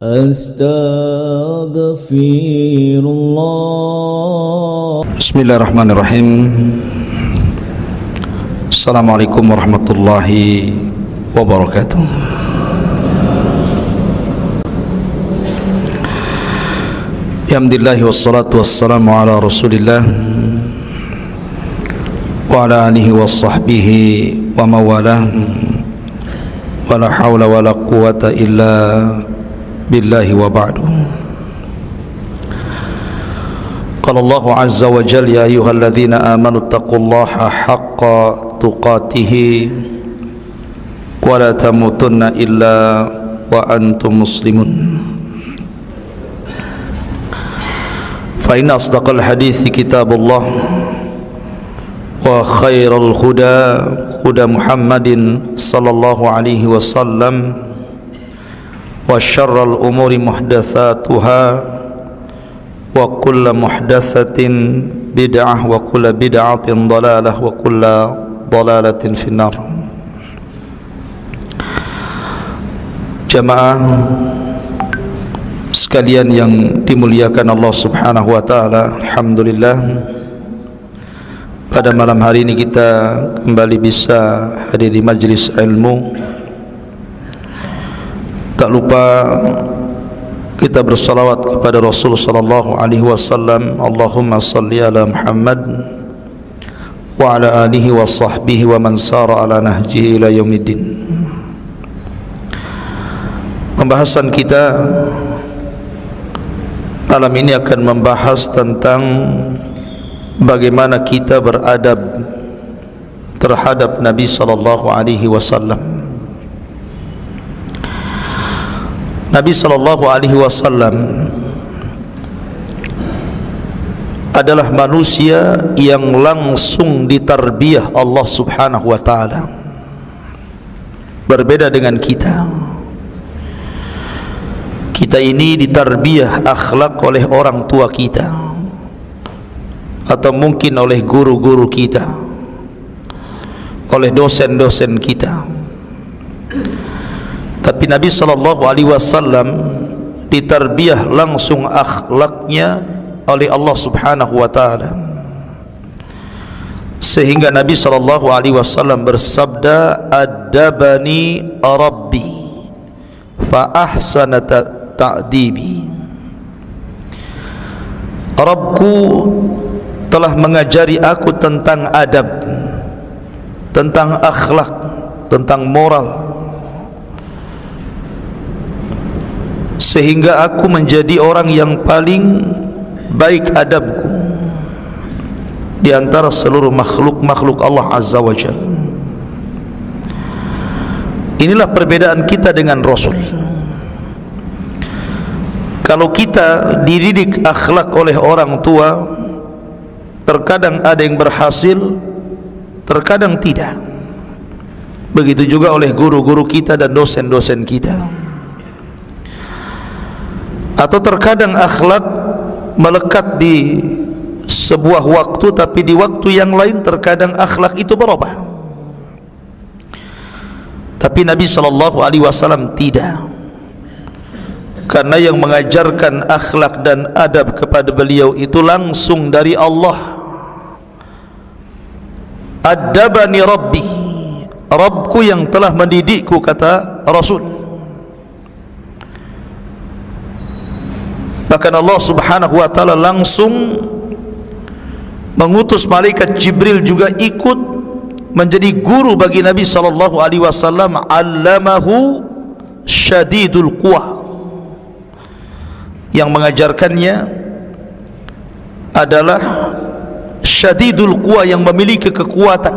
Astaghfirullah. Bismillahirrahmanirrahim. Assalamualaikum warahmatullahi wabarakatuh. Alhamdulillah wassalatu wassalamu ala Rasulillah wa ala alihi wa sahbihi wa mawalah. Wala hawla wala quwata illa billahi wa ba'du. Qala Allahu azza wa jalla, ya ayyuhalladzina amanu taqullaha haqqa tuqatih wa la tamutunna illa wa antum muslimun. Fa inna asdaqal hadithi kitabullah wa khairal huda huda Muhammadin sallallahu alaihi wasallam wa syarral umuri muhdatsatuha wa kullu muhdatsatin bid'ah wa kullu bid'atin dhalalah wa kullu dhalalatin finnar. Jamaah sekalian yang dimuliakan Allah Subhanahu wa taala, alhamdulillah pada malam hari ini kita kembali bisa hadir di majlis ilmu. Tak lupa kita bersalawat kepada Rasul sallallahu alaihi wasallam. Allahumma salli ala Muhammad wa ala alihi wa sahbihi wa man sara ala nahjihi ila yaumiddin. Pembahasan kita malam ini akan membahas tentang bagaimana kita beradab terhadap Nabi sallallahu alaihi wasallam. Nabi sallallahu alaihi wasallam adalah manusia yang langsung ditarbiyah Allah Subhanahu wa taala. Berbeda dengan kita. Kita ini ditarbiyah akhlak oleh orang tua kita, atau mungkin oleh guru-guru kita, oleh dosen-dosen kita. Tapi Nabi sallallahu alaihi wasallam ditarbiyah langsung akhlaknya oleh Allah Subhanahu wa taala. Sehingga Nabi sallallahu alaihi wasallam bersabda, "Adabani Rabbi fa ahsana ta'dibi." Rabbku telah mengajari aku tentang adab, tentang akhlak, tentang moral, sehingga aku menjadi orang yang paling baik adabku di antara seluruh makhluk-makhluk Allah Azza wa Jalla. Inilah perbedaan kita dengan Rasul. Kalau kita dididik akhlak oleh orang tua, terkadang ada yang berhasil, terkadang tidak. Begitu juga oleh guru-guru kita dan dosen-dosen kita. Atau terkadang akhlak melekat di sebuah waktu, tapi di waktu yang lain terkadang akhlak itu berubah. Tapi Nabi sallallahu alaihi wasallam tidak. Karena yang mengajarkan akhlak dan adab kepada beliau itu langsung dari Allah. Adabani Rabbi, Rabbku yang telah mendidikku, kata Rasul. Bahkan Allah Subhanahu wa taala langsung mengutus malaikat Jibril juga ikut menjadi guru bagi Nabi sallallahu alaihi wasallam. Allamahu syadidul quwa, yang mengajarkannya adalah syadidul quwa, yang memiliki kekuatan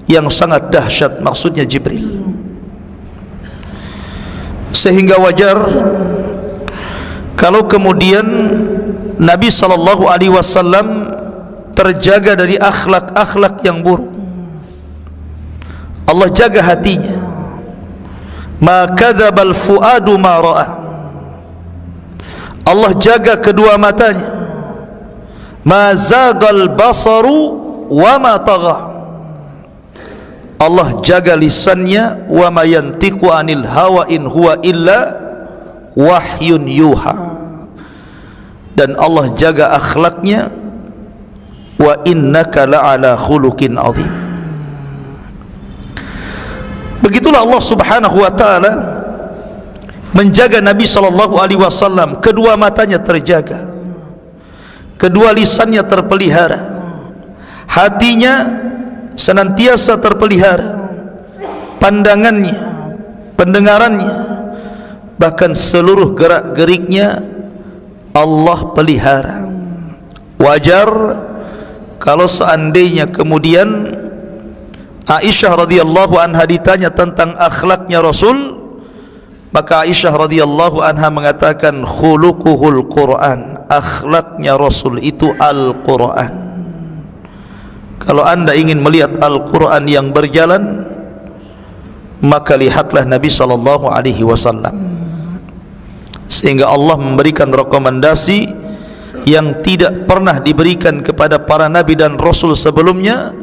yang sangat dahsyat, maksudnya Jibril. Sehingga wajar kalau kemudian Nabi sallallahu alaihi wasallam terjaga dari akhlak-akhlak yang buruk. Allah jaga hatinya. Ma kadzabal fuadu ma ra'a. Allah jaga kedua matanya. Ma zagal basaru wa ma tagha. Allah jaga lisannya. Wa ma yantiqu anil hawa in huwa illa wahyun yuha, dan Allah jaga akhlaknya. Wa innaka la'ala khuluqin azim. Begitulah Allah Subhanahu wa taala menjaga Nabi sallallahu alaihi wasallam. Kedua matanya terjaga, kedua lisannya terpelihara, hatinya senantiasa terpelihara, pandangannya, pendengarannya, bahkan seluruh gerak-geriknya Allah pelihara. Wajar kalau seandainya kemudian Aisyah radhiyallahu anha ditanya tentang akhlaknya Rasul, maka Aisyah radhiyallahu anha mengatakan khuluquhul Quran, akhlaknya Rasul itu Al-Quran. Kalau anda ingin melihat Al-Quran yang berjalan, maka lihatlah Nabi sallallahu alaihi wasallam. Sehingga Allah memberikan rekomendasi yang tidak pernah diberikan kepada para nabi dan rasul sebelumnya.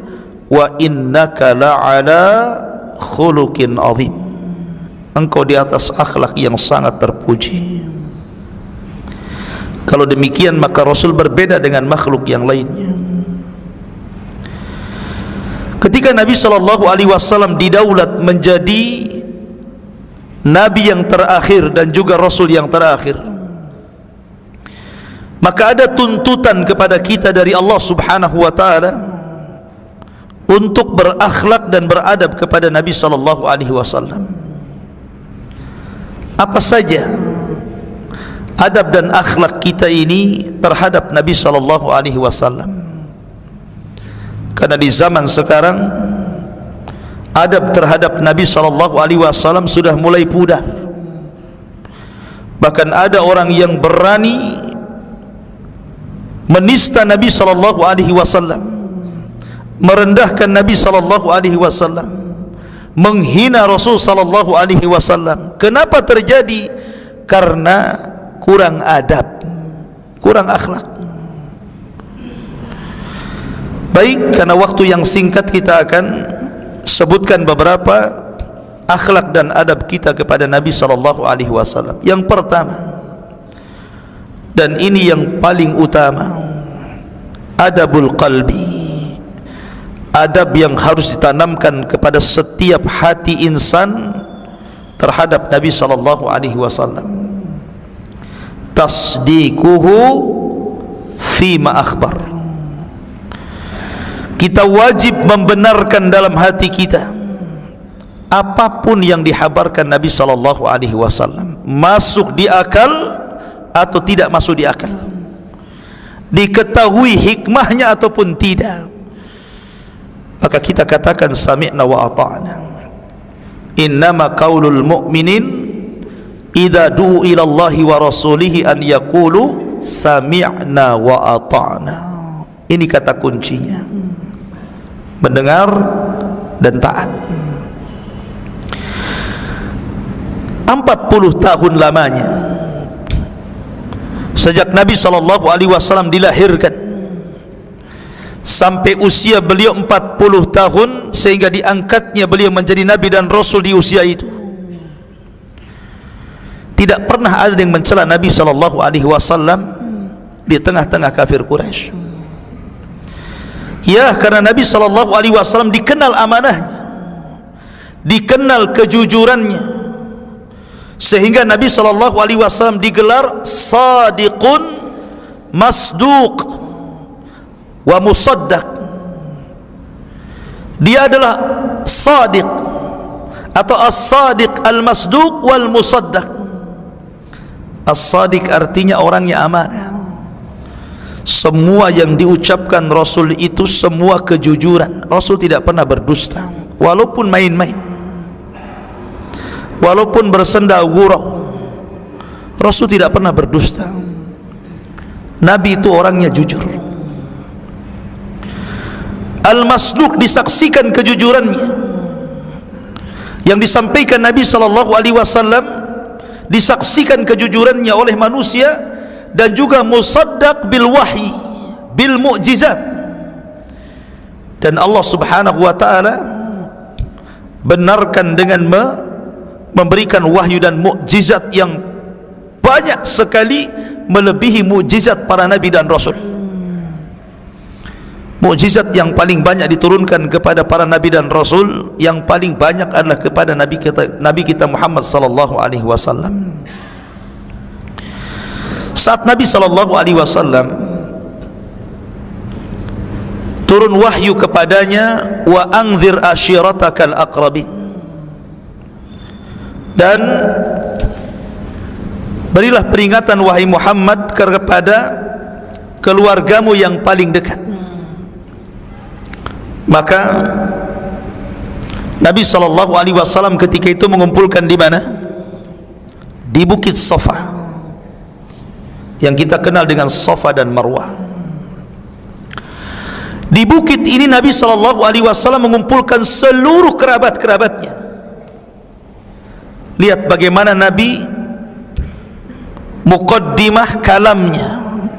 Wa innaka la'ala khuluqin azim, engkau di atas akhlak yang sangat terpuji. Kalau demikian maka Rasul berbeda dengan makhluk yang lainnya. Ketika Nabi sallallahu alaihi wasallam didaulat menjadi nabi yang terakhir dan juga rasul yang terakhir, maka ada tuntutan kepada kita dari Allah Subhanahu wa taala untuk berakhlak dan beradab kepada Nabi sallallahu alaihi wasallam. Apa saja adab dan akhlak kita ini terhadap Nabi sallallahu alaihi wasallam? Karena di zaman sekarang adab terhadap Nabi sallallahu alaihi wasallam sudah mulai pudar. Bahkan ada orang yang berani menista Nabi sallallahu alaihi wasallam, merendahkan Nabi sallallahu alaihi wasallam, menghina Rasul sallallahu alaihi wasallam. Kenapa terjadi? Karena kurang adab, kurang akhlak. Baik, karena waktu yang singkat kita akan sebutkan beberapa akhlak dan adab kita kepada Nabi sallallahu alaihi wasallam. Yang pertama, dan ini yang paling utama, adabul qalbi, adab yang harus ditanamkan kepada setiap hati insan terhadap Nabi sallallahu alaihi wasallam. Tasdiquhu fima akhbar. Kita wajib membenarkan dalam hati kita apapun yang dihabarkan Nabi sallallahu alaihi wasallam, masuk di akal atau tidak masuk di akal, diketahui hikmahnya ataupun tidak, maka kita katakan sami'na wa ata'na. Innama qaulul mu'minin idza du'u ila Allahi wa rasulihi an yaqulu sami'na wa ata'na. Ini kata kuncinya, mendengar dan taat. 40 tahun lamanya sejak Nabi sallallahu alaihi wasallam dilahirkan sampai usia beliau 40 tahun, sehingga diangkatnya beliau menjadi nabi dan rasul di usia itu, tidak pernah ada yang mencela Nabi sallallahu alaihi wasallam di tengah-tengah kafir Quraisy. Ya, karena Nabi sallallahu alaihi wasallam dikenal amanahnya, dikenal kejujurannya, sehingga Nabi sallallahu alaihi wasallam digelar sadiqun masduq wa musaddaq. Dia adalah sadiq atau as-sadiq al-masduq wal musaddaq. As-sadiq artinya orangnya amanah. Semua yang diucapkan Rasul itu semua kejujuran. Rasul tidak pernah berdusta, walaupun main-main, walaupun bersenda gurau, Rasul tidak pernah berdusta. Nabi itu orangnya jujur. Al-Masduq disaksikan kejujurannya, yang disampaikan Nabi sallallahu alaihi wasallam disaksikan kejujurannya oleh manusia, dan juga musaddaq bil wahyi, bil mu'jizat. Dan Allah Subhanahu wa taala benarkan dengan memberikan wahyu dan mukjizat yang banyak sekali melebihi mukjizat para nabi dan rasul. Mukjizat yang paling banyak diturunkan kepada para nabi dan rasul, yang paling banyak adalah kepada nabi kita Muhammad sallallahu alaihi wasallam. Saat Nabi sallallahu alaihi wasallam turun wahyu kepadanya, wa anzir ashiratakal aqrabin, dan berilah peringatan wahai Muhammad kepada keluargamu yang paling dekat. Maka Nabi SAW ketika itu mengumpulkan di mana? Di Bukit Safa, yang kita kenal dengan Safa dan Marwah. Di bukit ini Nabi SAW mengumpulkan seluruh kerabat-kerabatnya. Lihat bagaimana Nabi muqaddimah kalamnya,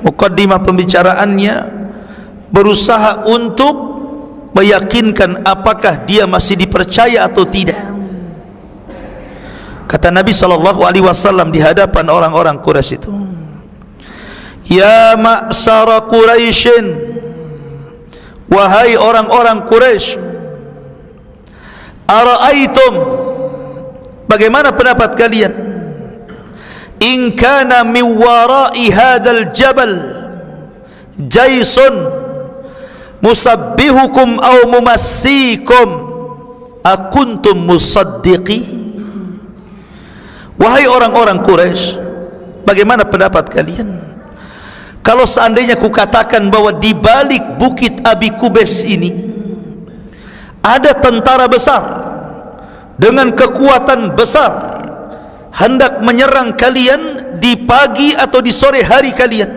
muqaddimah pembicaraannya, berusaha untuk meyakinkan apakah dia masih dipercaya atau tidak. Kata Nabi SAW di hadapan orang-orang Quraisy itu, ya ma'sara Quraisyin, wahai orang-orang Quraisy, ara'aitum, bagaimana pendapat kalian, in kana min wara'i hadzal jabal jaisun musabbihukum aw mumassikum akuntum musaddiqi. Wahai orang-orang Quraisy, bagaimana pendapat kalian kalau seandainya kukatakan bahwa di balik bukit Abi Kubais ini ada tentara besar dengan kekuatan besar hendak menyerang kalian di pagi atau di sore hari kalian,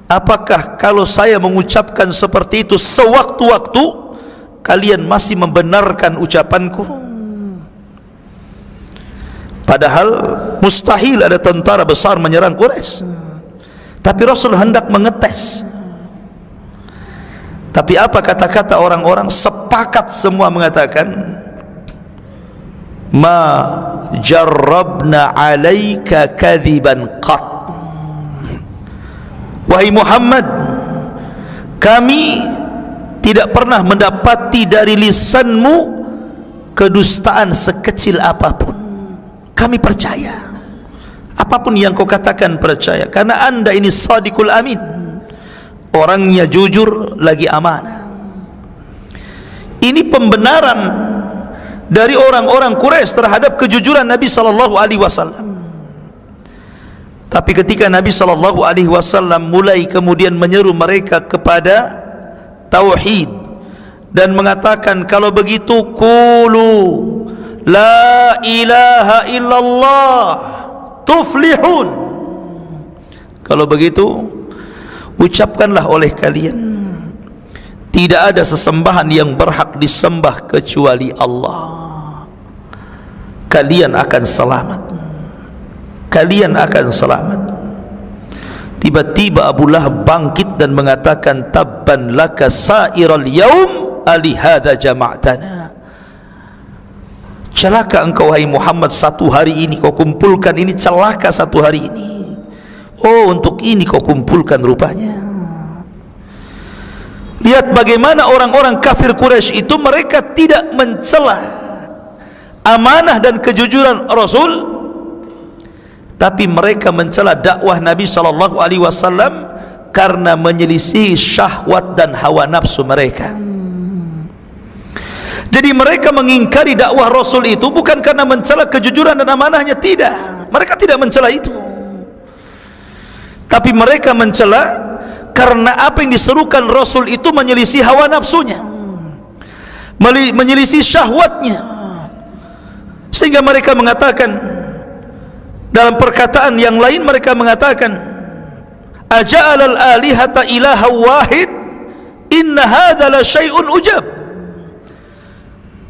apakah kalau saya mengucapkan seperti itu sewaktu-waktu kalian masih membenarkan ucapanku? Padahal mustahil ada tentara besar menyerang Quraisy, tapi Rasul hendak mengetes. Tapi apa kata-kata orang-orang? Sepakat semua mengatakan, ma jarrabna alaika kadhiban qat. Wahai Muhammad, kami tidak pernah mendapati dari lisanmu kedustaan sekecil apapun. Kami percaya apapun yang kau katakan, percaya, karena anda ini sadiqul amin, orangnya jujur lagi amanah. Ini pembenaran dari orang-orang Quraisy terhadap kejujuran Nabi SAW. Tapi ketika Nabi SAW mulai kemudian menyeru mereka kepada tauhid dan mengatakan, kalau begitu qulu la ilaha illallah tuflihun, kalau begitu ucapkanlah oleh kalian, tidak ada sesembahan yang berhak disembah kecuali Allah, kalian akan selamat, kalian akan selamat. Tiba-tiba Abu Lahab bangkit dan mengatakan, tabban laka sa'iral yaum alihada jama'tana, celaka engkau wahai Muhammad, satu hari ini kau kumpulkan ini, celaka satu hari ini. Oh, untuk ini kau kumpulkan rupanya. Lihat bagaimana orang-orang kafir Quraisy itu, mereka tidak mencela amanah dan kejujuran Rasul, tapi mereka mencela dakwah Nabi SAW karena menyelisih syahwat dan hawa nafsu mereka. Jadi mereka mengingkari dakwah Rasul itu bukan karena mencela kejujuran dan amanahnya, tidak, mereka tidak mencela itu, tapi mereka mencela karena apa yang diserukan Rasul itu menyelisih hawa nafsunya, menyelisih syahwatnya, sehingga mereka mengatakan dalam perkataan yang lain, mereka mengatakan, aja'alal alihata ilaha wahid inna hadza la syai'un ujab.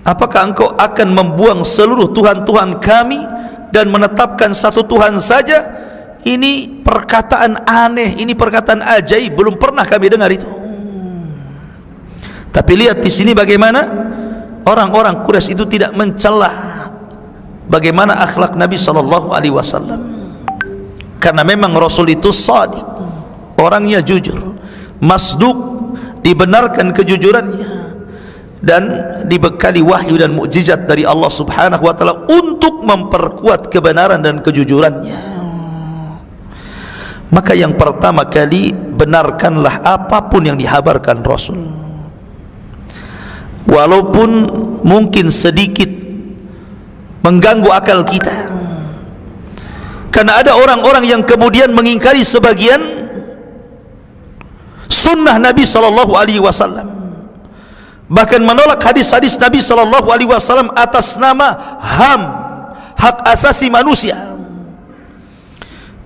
Apakah engkau akan membuang seluruh Tuhan-Tuhan kami dan menetapkan satu Tuhan saja? Ini perkataan aneh, ini perkataan ajaib, belum pernah kami dengar itu. Tapi lihat di sini bagaimana orang-orang Quraisy itu tidak mencela bagaimana akhlak Nabi SAW. karena memang Rasul itu shadiq, orangnya jujur, masduq, dibenarkan kejujurannya, dan dibekali wahyu dan mukjizat dari Allah Subhanahu wa taala untuk memperkuat kebenaran dan kejujurannya. Maka yang pertama kali, benarkanlah apapun yang dihabarkan Rasul, walaupun mungkin sedikit mengganggu akal kita. Karena ada orang-orang yang kemudian mengingkari sebagian sunnah Nabi sallallahu alaihi wasallam, bahkan menolak hadis-hadis Nabi sallallahu alaihi wasallam atas nama HAM, hak asasi manusia.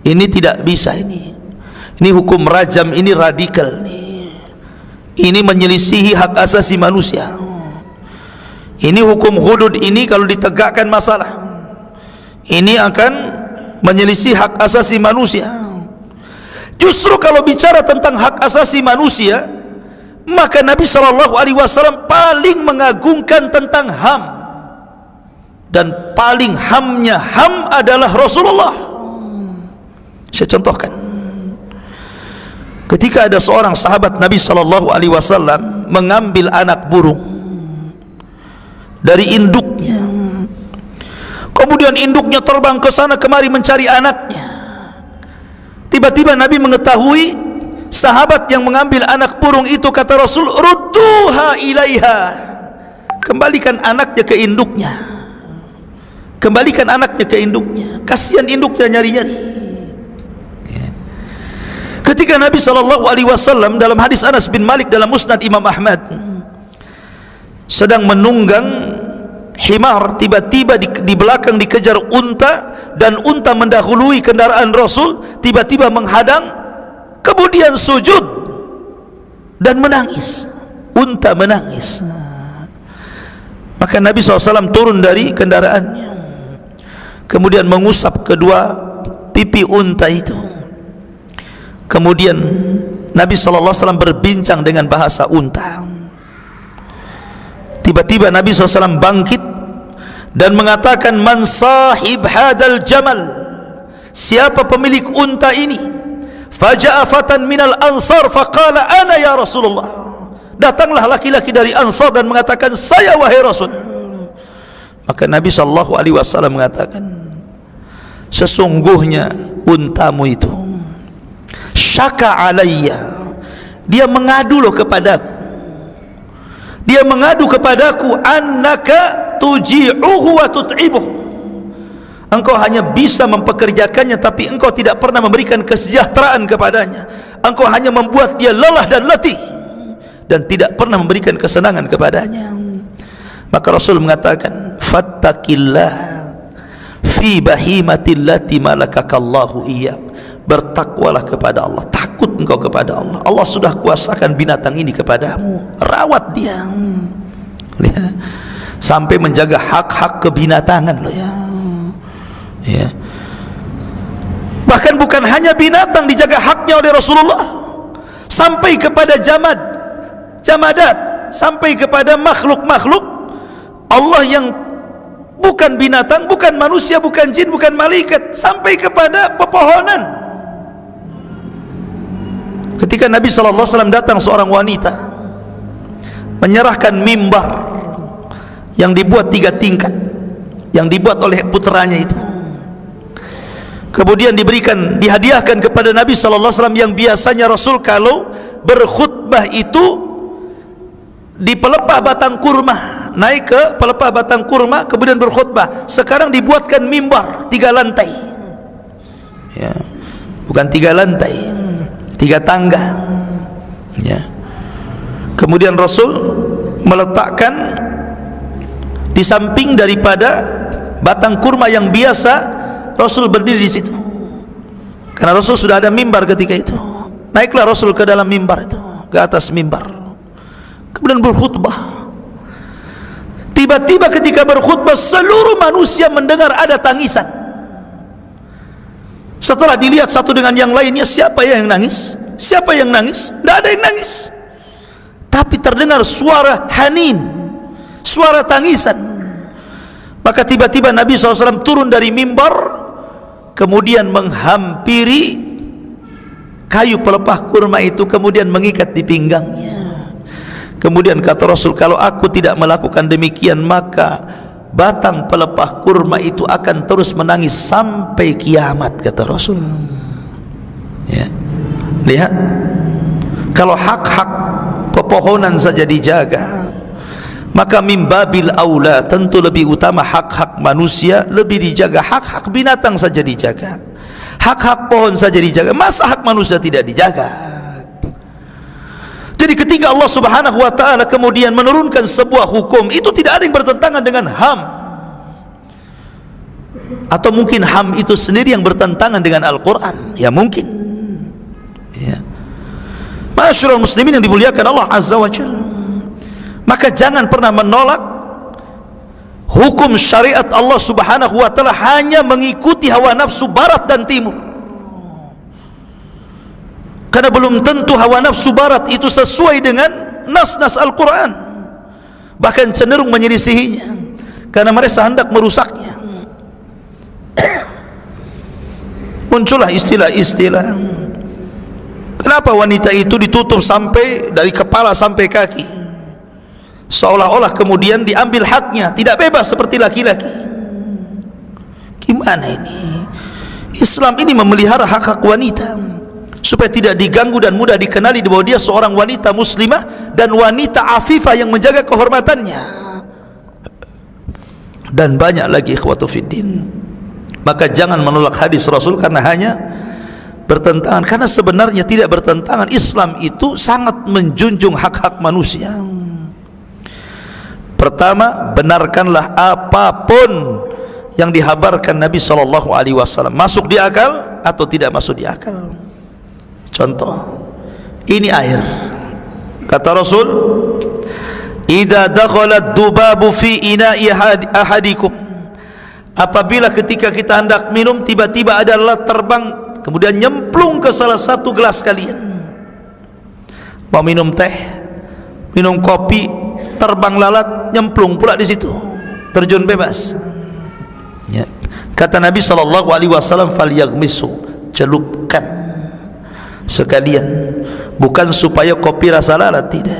Ini tidak bisa, ini hukum rajam, ini radikal nih. Ini menyelisihi hak asasi manusia. Ini hukum hudud, ini kalau ditegakkan masalah, ini akan menyelisih hak asasi manusia. Justru kalau bicara tentang hak asasi manusia, maka Nabi SAW paling mengagungkan tentang HAM, dan paling HAM-nya HAM adalah Rasulullah. Saya contohkan, ketika ada seorang sahabat Nabi SAW mengambil anak burung dari induknya, kemudian induknya terbang ke sana kemari mencari anaknya. Tiba-tiba Nabi mengetahui sahabat yang mengambil anak burung itu, kata Rasul, rudduha ilaiha, kembalikan anaknya ke induknya, kembalikan anaknya ke induknya. Kasihan induknya nyari-nyari. Ketika Nabi SAW dalam hadis Anas bin Malik dalam Musnad Imam Ahmad sedang menunggang himar, tiba-tiba di belakang dikejar unta, dan unta mendahului kendaraan Rasul, tiba-tiba menghadang, kemudian sujud dan menangis. Unta menangis. Maka Nabi SAW turun dari kendaraannya, kemudian mengusap kedua pipi unta itu. Kemudian Nabi SAW berbincang dengan bahasa unta. Tiba-tiba Nabi SAW bangkit dan mengatakan, man sahib hadal jamal, siapa pemilik unta ini? Faja'a fatan minal ansar faqala ana ya Rasulullah, datanglah laki-laki dari Ansar dan mengatakan, saya wahai Rasul. Maka Nabi SAW mengatakan, sesungguhnya untamu itu syaka alayya, dia mengadu loh kepadaku, dia mengadu kepadaku, annaka tuji'uhu wa tut'ibuhu, engkau hanya bisa mempekerjakannya tapi engkau tidak pernah memberikan kesejahteraan kepadanya, engkau hanya membuat dia lelah dan letih dan tidak pernah memberikan kesenangan kepadanya. Maka Rasul mengatakan, fattaqillah fi bahimatil lati malakakallahu iyyak, bertakwalah kepada Allah, takut engkau kepada Allah. Allah sudah kuasakan binatang ini kepadamu, rawat dia. Lihat, sampai menjaga hak-hak kebinatangan loh ya. Ya. Bahkan bukan hanya binatang dijaga haknya oleh Rasulullah, sampai kepada jamadat, sampai kepada makhluk-makhluk Allah yang bukan binatang, bukan manusia, bukan jin, bukan malaikat, sampai kepada pepohonan. Ketika Nabi SAW datang seorang wanita menyerahkan mimbar yang dibuat 3 tingkat, yang dibuat oleh putranya itu, kemudian dihadiahkan kepada Nabi SAW, yang biasanya Rasul kalau berkhutbah itu di pelepah batang kurma, naik ke pelepah batang kurma kemudian berkhutbah. Sekarang dibuatkan mimbar 3 lantai ya, bukan 3 lantai, 3 tangga ya. Kemudian Rasul meletakkan di samping daripada batang kurma yang biasa Rasul berdiri di situ, karena Rasul sudah ada mimbar ketika itu. Naiklah Rasul ke dalam mimbar itu, ke atas mimbar, kemudian berkhutbah. Tiba-tiba ketika berkhutbah, seluruh manusia mendengar ada tangisan. Setelah dilihat satu dengan yang lainnya, siapa yang nangis? Siapa yang nangis? Tidak ada yang nangis, tapi terdengar suara hanin, suara tangisan. Maka tiba-tiba Nabi SAW turun dari mimbar, kemudian menghampiri kayu pelepah kurma itu, kemudian mengikat di pinggangnya. Kemudian kata Rasul, kalau aku tidak melakukan demikian, maka batang pelepah kurma itu akan terus menangis sampai kiamat, kata Rasul. Ya. Lihat, kalau hak-hak pepohonan saja dijaga, maka mimbabil aula tentu lebih utama hak-hak manusia lebih dijaga. Hak-hak binatang saja dijaga, hak-hak pohon saja dijaga, masa hak manusia tidak dijaga? Jadi ketika Allah Subhanahu wa ta'ala kemudian menurunkan sebuah hukum, itu tidak ada yang bertentangan dengan HAM, atau mungkin HAM itu sendiri yang bertentangan dengan Al-Quran, ya mungkin, ya. Ma'asyiral muslimin yang dimuliakan Allah Azza wa Jalla, maka jangan pernah menolak hukum syariat Allah Subhanahu wa ta'ala hanya mengikuti hawa nafsu barat dan timur, karena belum tentu hawa nafsu barat itu sesuai dengan nas-nas Al-Quran, bahkan cenderung menyelisihinya, karena mereka hendak merusaknya. Muncullah istilah-istilah, kenapa wanita itu ditutup sampai dari kepala sampai kaki, seolah-olah kemudian diambil haknya, tidak bebas seperti laki-laki. Gimana ini? Islam ini memelihara hak-hak wanita supaya tidak diganggu dan mudah dikenali bahwa dia seorang wanita muslimah dan wanita afifah yang menjaga kehormatannya, dan banyak lagi ikhwatu fiddin. Maka jangan menolak hadis Rasul karena hanya bertentangan, karena sebenarnya tidak bertentangan. Islam itu sangat menjunjung hak-hak manusia. Pertama, benarkanlah apapun yang dihabarkan Nabi SAW, masuk di akal atau tidak masuk di akal. Contoh, ini air, kata Rasul, idza dakhalat dubabu fi ina'i ahadikum, apabila ketika kita hendak minum tiba-tiba ada lalat terbang kemudian nyemplung ke salah satu gelas kalian, mau minum teh, minum kopi, terbang lalat nyemplung pula di situ, terjun bebas, ya. Kata Nabi SAW, falyaghmisu, celupkan sekalian, bukan supaya kopi rasa lalat, tidak,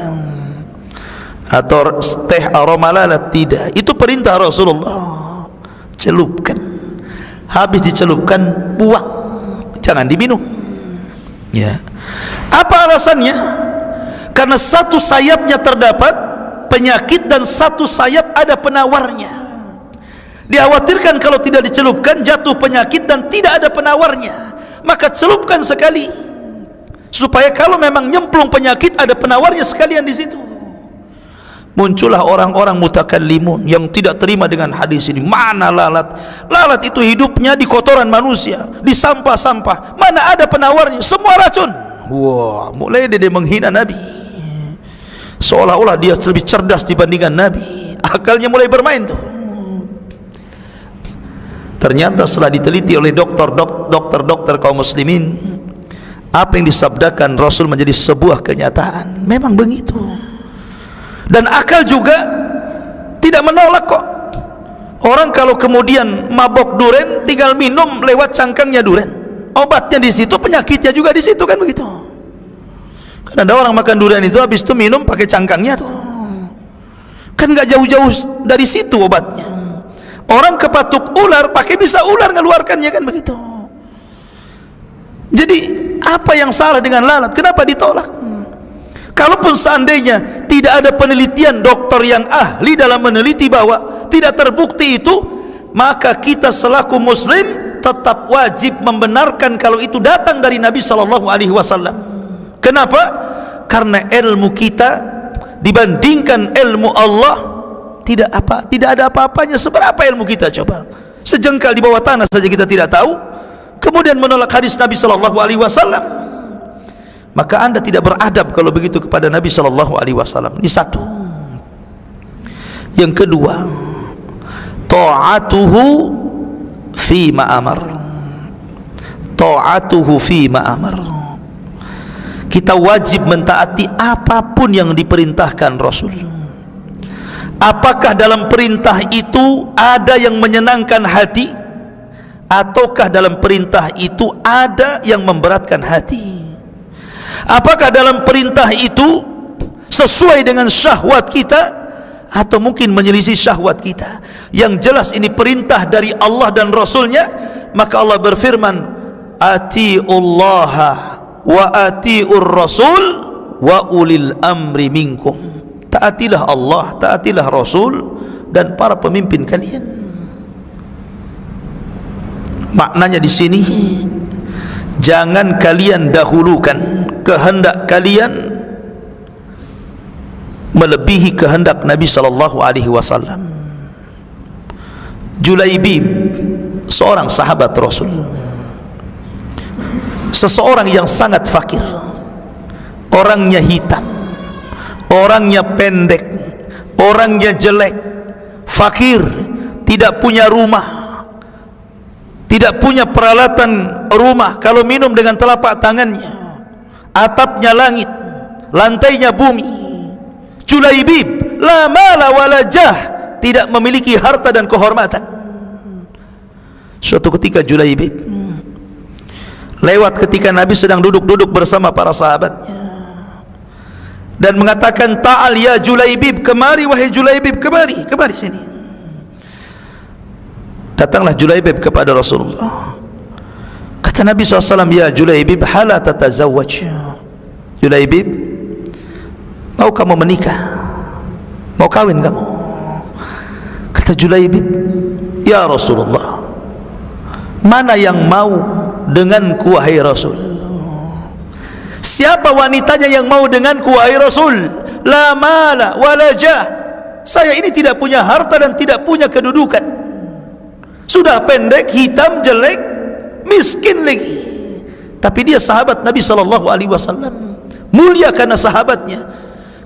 atau teh aroma lalat, tidak. Itu perintah Rasulullah, celupkan. Habis dicelupkan, buang, jangan diminum, ya. Apa alasannya? Karena satu sayapnya terdapat penyakit dan satu sayap ada penawarnya. Dikhawatirkan kalau tidak dicelupkan jatuh penyakit dan tidak ada penawarnya, maka celupkan sekali, supaya kalau memang nyemplung penyakit ada penawarnya sekalian di situ. Muncullah orang-orang mutakallimun yang tidak terima dengan hadis ini. Mana lalat? Lalat itu hidupnya di kotoran manusia, di sampah-sampah. Mana ada penawarnya? Semua racun. Wah, mulai dia menghina Nabi, seolah-olah dia lebih cerdas dibandingkan Nabi. Akalnya mulai bermain tuh. Ternyata setelah diteliti oleh dokter kaum muslimin, apa yang disabdakan Rasul menjadi sebuah kenyataan. Memang begitu. Dan akal juga tidak menolak kok. Orang kalau kemudian mabok duren, tinggal minum lewat cangkangnya duren, obatnya di situ, penyakitnya juga di situ, kan begitu. Kan ada orang makan durian itu habis itu minum pakai cangkangnya tuh, kan nggak jauh-jauh dari situ obatnya. Orang kepatuk ular pakai bisa ular ngeluarkannya, kan begitu. Jadi apa yang salah dengan lalat? Kenapa ditolak? Kalaupun seandainya tidak ada penelitian dokter yang ahli dalam meneliti bahwa tidak terbukti itu, maka kita selaku muslim tetap wajib membenarkan kalau itu datang dari Nabi SAW. Kenapa? Karena ilmu kita dibandingkan ilmu Allah tidak ada apa-apanya. Seberapa ilmu kita coba? Sejengkal di bawah tanah saja kita tidak tahu, kemudian menolak hadis Nabi SAW. Maka anda tidak beradab kalau begitu kepada Nabi SAW. Ini satu. Yang kedua, ta'atuhu fi ma'amar. Ta'atuhu fi ma'amar. Kita wajib mentaati apapun yang diperintahkan Rasul. Apakah dalam perintah itu ada yang menyenangkan hati, Ataukah dalam perintah itu ada yang memberatkan hati? Apakah dalam perintah itu sesuai dengan syahwat kita, atau mungkin menyelisih syahwat kita? Yang jelas ini perintah dari Allah dan Rasulnya. Maka Allah berfirman, atiullaha wa atiur rasul wa ulil amri minkum. Taatilah Allah, taatilah Rasul, dan para pemimpin kalian. Maknanya di sini, jangan kalian dahulukan kehendak kalian melebihi kehendak Nabi sallallahu alaihi wasallam. Julaibib, seorang sahabat Rasul, seseorang yang sangat fakir, orangnya hitam, orangnya pendek, orangnya jelek, fakir, tidak punya rumah, tidak punya peralatan rumah. Kalau minum dengan telapak tangannya, atapnya langit, lantainya bumi. Julaibib la mala wala jah, tidak memiliki harta dan kehormatan. Suatu ketika Julaibib lewat ketika Nabi sedang duduk-duduk bersama para sahabatnya dan mengatakan, ta'al ya Julaibib, kemari wahai Julaibib, kemari sini. Datanglah Julaibib kepada Rasulullah. Kata Nabi SAW, ya Julaibib, hala tatazawwaj. Julaibib, mau kamu menikah? Mau kawin kamu? Kata Julaibib, ya Rasulullah, mana yang mau denganku wahai Rasul? Siapa wanitanya yang mau denganku wahai Rasul? La mala wala jah. Saya ini tidak punya harta dan tidak punya kedudukan. Sudah pendek, hitam, jelek, miskin lagi. Tapi dia sahabat Nabi sallallahu alaihi wasallam. Mulia karena sahabatnya.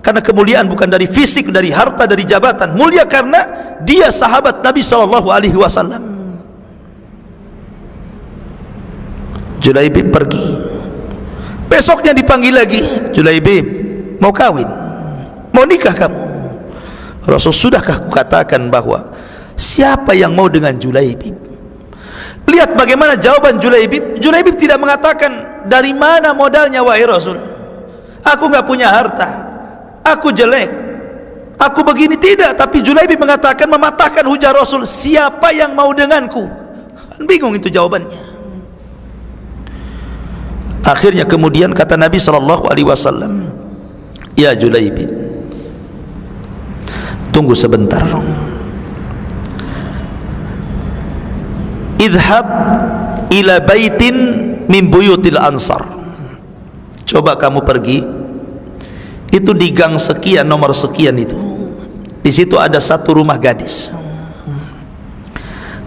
Karena kemuliaan bukan dari fisik, dari harta, dari jabatan. Mulia karena dia sahabat Nabi sallallahu alaihi wasallam. Julaibib pergi. Besoknya dipanggil lagi, Julaibib, mau kawin? Mau nikah kamu? Rasul, sudahkah kukatakan bahwa siapa yang mau dengan Julaibib? Lihat bagaimana jawaban Julaibib. Julaibib tidak mengatakan, dari mana modalnya wahai Rasul? Aku enggak punya harta, aku jelek, aku begini. Tidak. Tapi Julaibib mengatakan, mematahkan hujah Rasul, siapa yang mau denganku? Bingung itu jawabannya. Akhirnya kemudian kata Nabi SAW, ya Julaibib, tunggu sebentar. Idhab ila baitin min buyutil ansar. Coba kamu pergi, itu di gang sekian, nomor sekian itu. Di situ ada satu rumah gadis.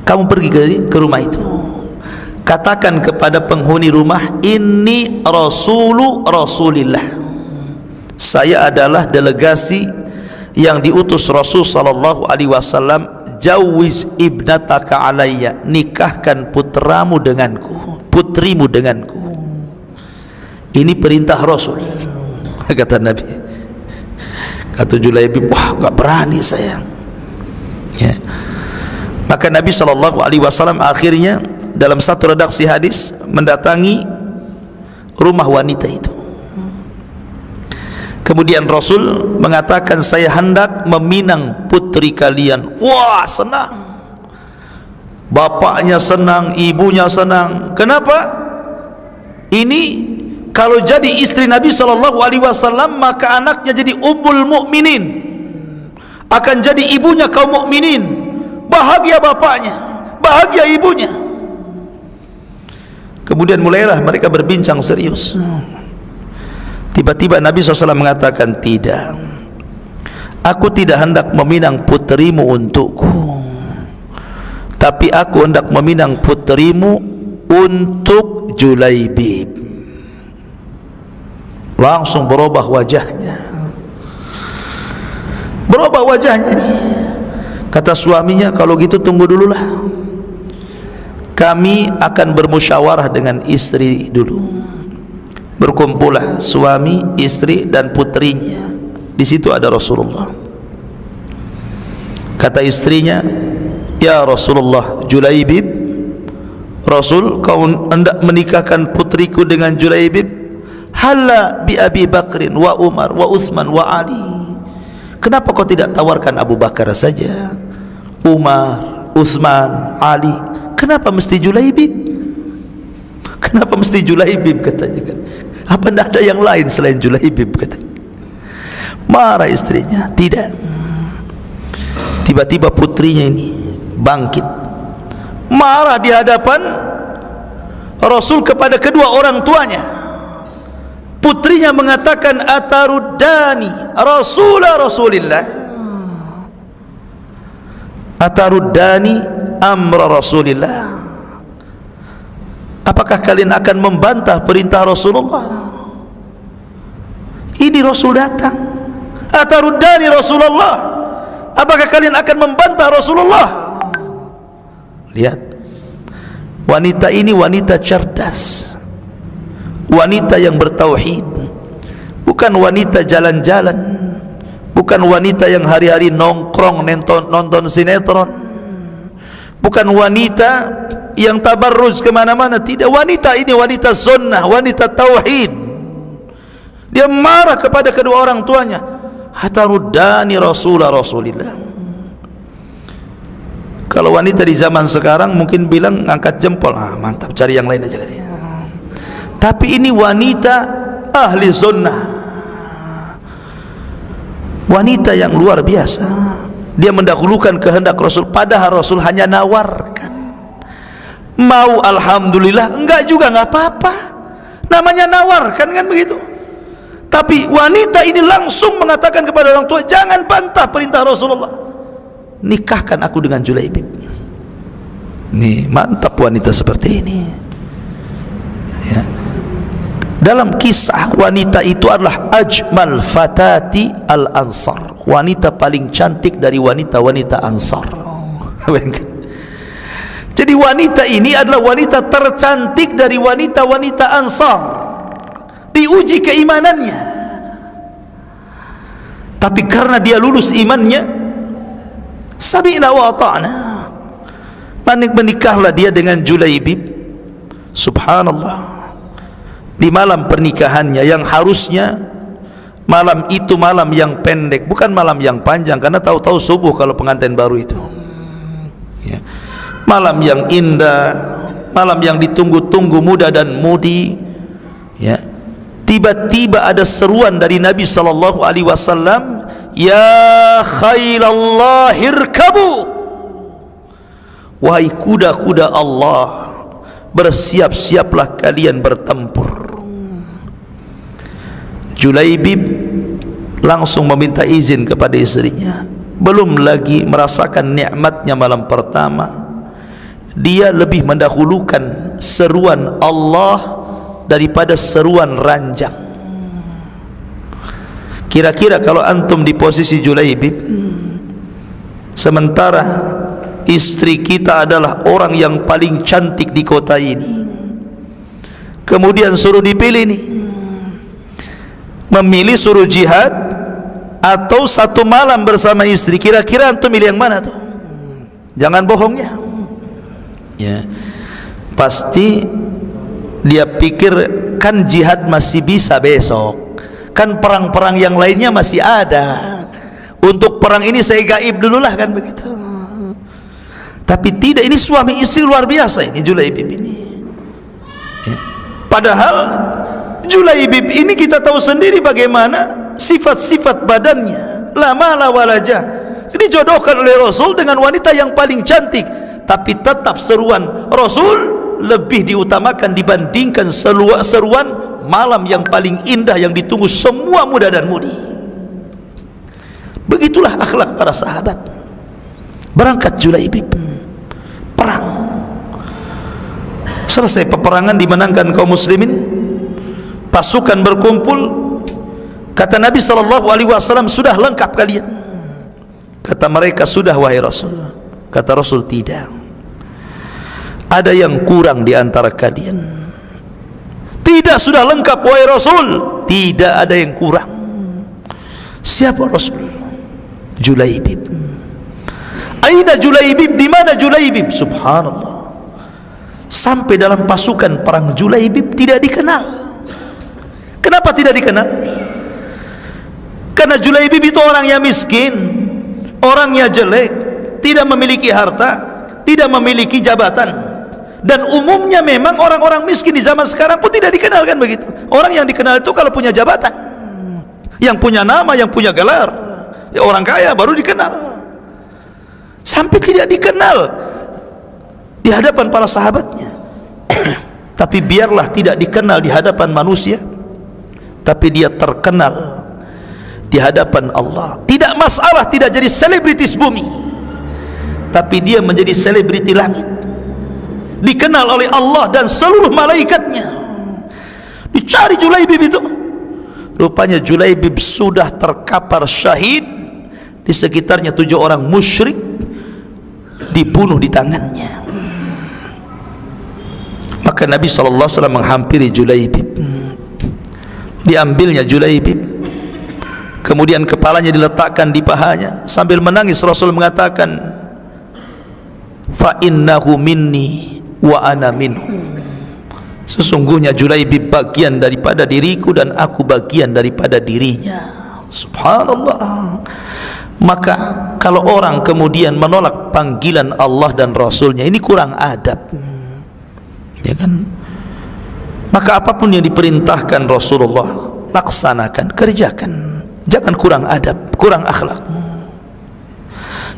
Kamu pergi ke rumah itu. Katakan kepada penghuni rumah, ini Rasulillah. Saya adalah delegasi yang diutus Rasul sallallahu alaihi wasallam. Jawiz ibnataka alayya, nikahkan putramu denganku, putrimu denganku. Ini perintah Rasul. Kata Nabi. Kata Julaibib, wah, enggak berani saya. Ya. Maka Nabi sallallahu alaihi wasallam akhirnya dalam satu redaksi hadis mendatangi rumah wanita itu. Kemudian Rasul mengatakan, saya hendak meminang putri kalian. Wah, senang. Bapaknya senang, ibunya senang. Kenapa? Ini kalau jadi istri Nabi sallallahu alaihi wasallam, maka anaknya jadi ummul mukminin, akan jadi ibunya kaum mukminin. Bahagia bapaknya, bahagia ibunya. Kemudian mulailah mereka berbincang serius. Tiba-tiba Nabi SAW mengatakan, tidak, aku tidak hendak meminang putrimu untukku, tapi aku hendak meminang putrimu untuk Julaibib. Langsung berubah wajahnya, berubah wajahnya. Kata suaminya, kalau gitu tunggu dululah, kami akan bermusyawarah dengan istri dulu. Berkumpullah suami, istri dan putrinya. Di situ ada Rasulullah. Kata istrinya, ya Rasulullah, Julaibib Rasul, kau hendak menikahkan putriku dengan Julaibib? Halla bi Abi Bakrin wa Umar wa Utsman wa Ali. Kenapa kau tidak tawarkan Abu Bakar saja, Umar, Utsman, Ali? Kenapa mesti Julaibib? Kenapa mesti Julaibib katanya kan? Apa tidak ada yang lain selain Julaibib katanya? Marah istrinya. Tidak. Tiba-tiba putrinya ini bangkit, marah di hadapan Rasul kepada kedua orang tuanya. Putrinya mengatakan, ataruddani Rasulillah, ataruddani amra Rasulillah. Apakah kalian akan membantah perintah Rasulullah? Ini Rasul datang, ataruddani Rasulullah, apakah kalian akan membantah Rasulullah? Lihat, wanita ini wanita cerdas, wanita yang bertauhid, bukan wanita jalan-jalan, bukan wanita yang hari-hari nongkrong nonton sinetron, bukan wanita yang tabarruj kemana-mana. Tidak, wanita ini wanita sunnah, wanita tauhid. Dia marah kepada kedua orang tuanya, hataruddani Rasulillah. Kalau wanita di zaman sekarang mungkin bilang angkat jempol, mantap, cari yang lain aja. Tapi ini wanita ahli sunnah, wanita yang luar biasa. Dia mendahulukan kehendak Rasul, padahal Rasul hanya nawarkan. Mau alhamdulillah, enggak juga enggak apa-apa, namanya nawarkan kan begitu. Tapi wanita ini langsung mengatakan kepada orang tua, jangan bantah perintah Rasulullah, nikahkan aku dengan Julaibib. Nih, mantap wanita seperti ini ya. Dalam kisah, wanita itu adalah ajmal fatati al-ansar, wanita paling cantik dari wanita-wanita Ansar. Jadi wanita ini adalah wanita tercantik dari wanita-wanita Ansar, diuji keimanannya. Tapi karena dia lulus imannya, sami'na wa ata'na, menikahlah dia dengan Julaibib. Subhanallah. Di malam pernikahannya yang harusnya malam itu malam yang pendek, bukan malam yang panjang, karena tahu-tahu subuh kalau pengantin baru itu ya. Malam yang indah, malam yang ditunggu-tunggu muda dan mudi ya. Tiba-tiba ada seruan dari Nabi SAW, ya khailallah irkabu, wahai kuda-kuda Allah, bersiap-siaplah kalian bertempur. Julaibib langsung meminta izin kepada istrinya. Belum lagi merasakan nikmatnya malam pertama, dia lebih mendahulukan seruan Allah daripada seruan ranjang. Kira-kira kalau antum di posisi Julaibib, sementara istri kita adalah orang yang paling cantik di kota ini, kemudian suruh dipilih nih, memilih suruh jihad atau satu malam bersama istri, kira-kira antum milih yang mana tuh? Jangan bohongnya ya. Pasti dia pikir, kan jihad masih bisa besok, kan perang-perang yang lainnya masih ada, untuk perang ini saya gaib dululah, kan begitu. Tapi tidak, ini suami istri luar biasa ini Julaibib ini ya. Padahal Julaibib ini kita tahu sendiri bagaimana sifat-sifat badannya, la mala walajah, dijodohkan oleh Rasul dengan wanita yang paling cantik. Tapi tetap seruan Rasul lebih diutamakan dibandingkan seruan malam yang paling indah yang ditunggu semua muda dan mudi. Begitulah akhlak para sahabat. Berangkat Julaibib, perang. Selesai peperangan, dimenangkan kaum muslimin, pasukan berkumpul. Kata Nabi SAW, sudah lengkap kalian? Kata mereka, sudah wahai Rasul. Kata Rasul, tidak, ada yang kurang di antara kalian. Tidak, sudah lengkap wahai Rasul. Tidak ada yang kurang. Siapa Rasul? Julaibib. Aina Julaibib? Di mana Julaibib? Subhanallah. sampai dalam pasukan perang Julaibib tidak dikenal. Kenapa tidak dikenal? Karena Julaibib itu orang yang miskin, orangnya jelek, tidak memiliki harta, tidak memiliki jabatan. Dan umumnya memang orang-orang miskin di zaman sekarang pun tidak dikenal, kan begitu. Orang yang dikenal itu kalau punya jabatan, yang punya nama, yang punya gelar, ya orang kaya baru dikenal. Sampai tidak dikenal di hadapan para sahabatnya. Tapi biarlah tidak dikenal di hadapan manusia, tapi dia terkenal di hadapan Allah. Tidak masalah tidak jadi selebritis bumi, tapi dia menjadi selebriti langit, dikenal oleh Allah dan seluruh malaikatnya. Dicari Julaibib itu, rupanya Julaibib sudah terkapar syahid, di sekitarnya 7 orang musyrik dibunuh di tangannya. Maka Nabi SAW menghampiri Julaibib, diambilnya Julaibib, kemudian kepalanya diletakkan di pahanya. Sambil menangis Rasul mengatakan, fa innahu minni wa ana minhu, sesungguhnya Julaibib bagian daripada diriku dan aku bagian daripada dirinya. Subhanallah. Maka kalau orang kemudian menolak panggilan Allah dan Rasulnya, ini kurang adab, ya kan? Maka apapun yang diperintahkan Rasulullah, laksanakan, kerjakan, jangan kurang adab, kurang akhlak.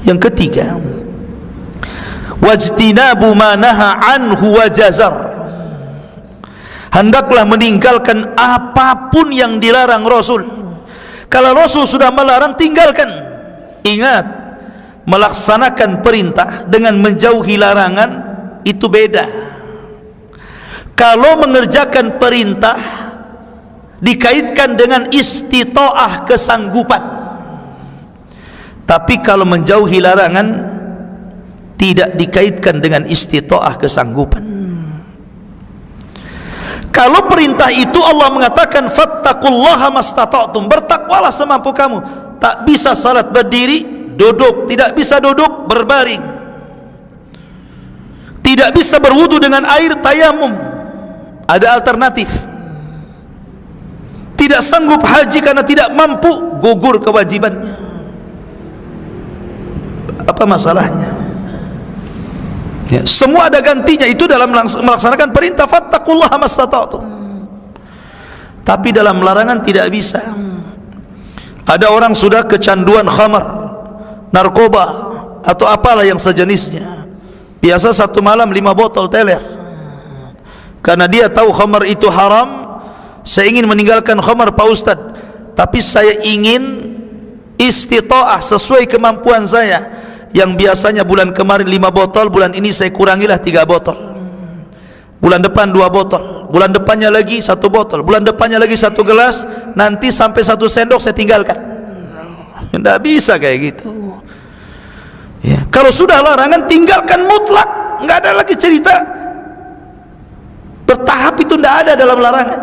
Yang ketiga, wajtinabu ma naha anhu wa jazar, hendaklah meninggalkan apapun yang dilarang Rasul. Kalau Rasul sudah melarang, tinggalkan. Ingat, melaksanakan perintah dengan menjauhi larangan itu beda. Kalau mengerjakan perintah dikaitkan dengan istita'ah, kesanggupan, tapi kalau menjauhi larangan tidak dikaitkan dengan istita'ah, kesanggupan. Kalau perintah itu Allah mengatakan fattaqullaha mastata'tum, bertakwalah semampu kamu. Tak bisa salat berdiri, duduk, tidak bisa duduk berbaring, tidak bisa berwudu dengan air tayamum, ada alternatif. Tidak sanggup haji karena tidak mampu, gugur kewajibannya. Apa masalahnya? Ya, semua ada gantinya. Itu dalam melaksanakan perintah fattaqullaha mastata'tum. Tapi dalam larangan tidak bisa. Ada orang sudah kecanduan khamar, narkoba, atau apalah yang sejenisnya. Biasa satu malam 5 botol teler. Karena dia tahu khamar itu haram. Saya ingin meninggalkan khamar Pak Ustadz, tapi saya ingin istita'ah sesuai kemampuan saya. Yang biasanya bulan kemarin 5 botol, bulan ini saya kurangilah 3 botol. Bulan depan 2 botol, bulan depannya lagi 1 botol, bulan depannya lagi 1 gelas, nanti sampai 1 sendok saya tinggalkan. Tidak bisa kayak gitu. Ya, kalau sudah larangan tinggalkan mutlak, nggak ada lagi cerita bertahap, itu tidak ada dalam larangan.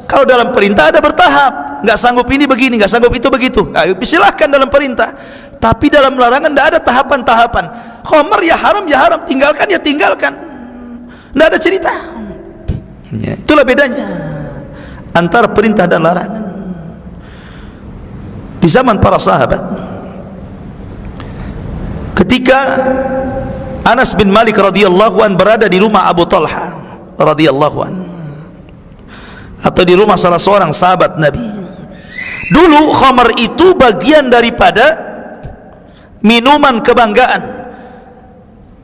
Kalau dalam perintah ada bertahap, nggak sanggup ini begini, nggak sanggup itu begitu. Nah, silahkan dalam perintah. Tapi dalam larangan tidak ada tahapan-tahapan. Khamar ya haram, tinggalkan ya tinggalkan. Tidak ada cerita. Ya, itulah bedanya antara perintah dan larangan. Di zaman para sahabat, ketika Anas bin Malik radhiyallahu an berada di rumah Abu Talha radhiyallahu an, atau di rumah salah seorang sahabat Nabi, dulu khamar itu bagian daripada minuman kebanggaan.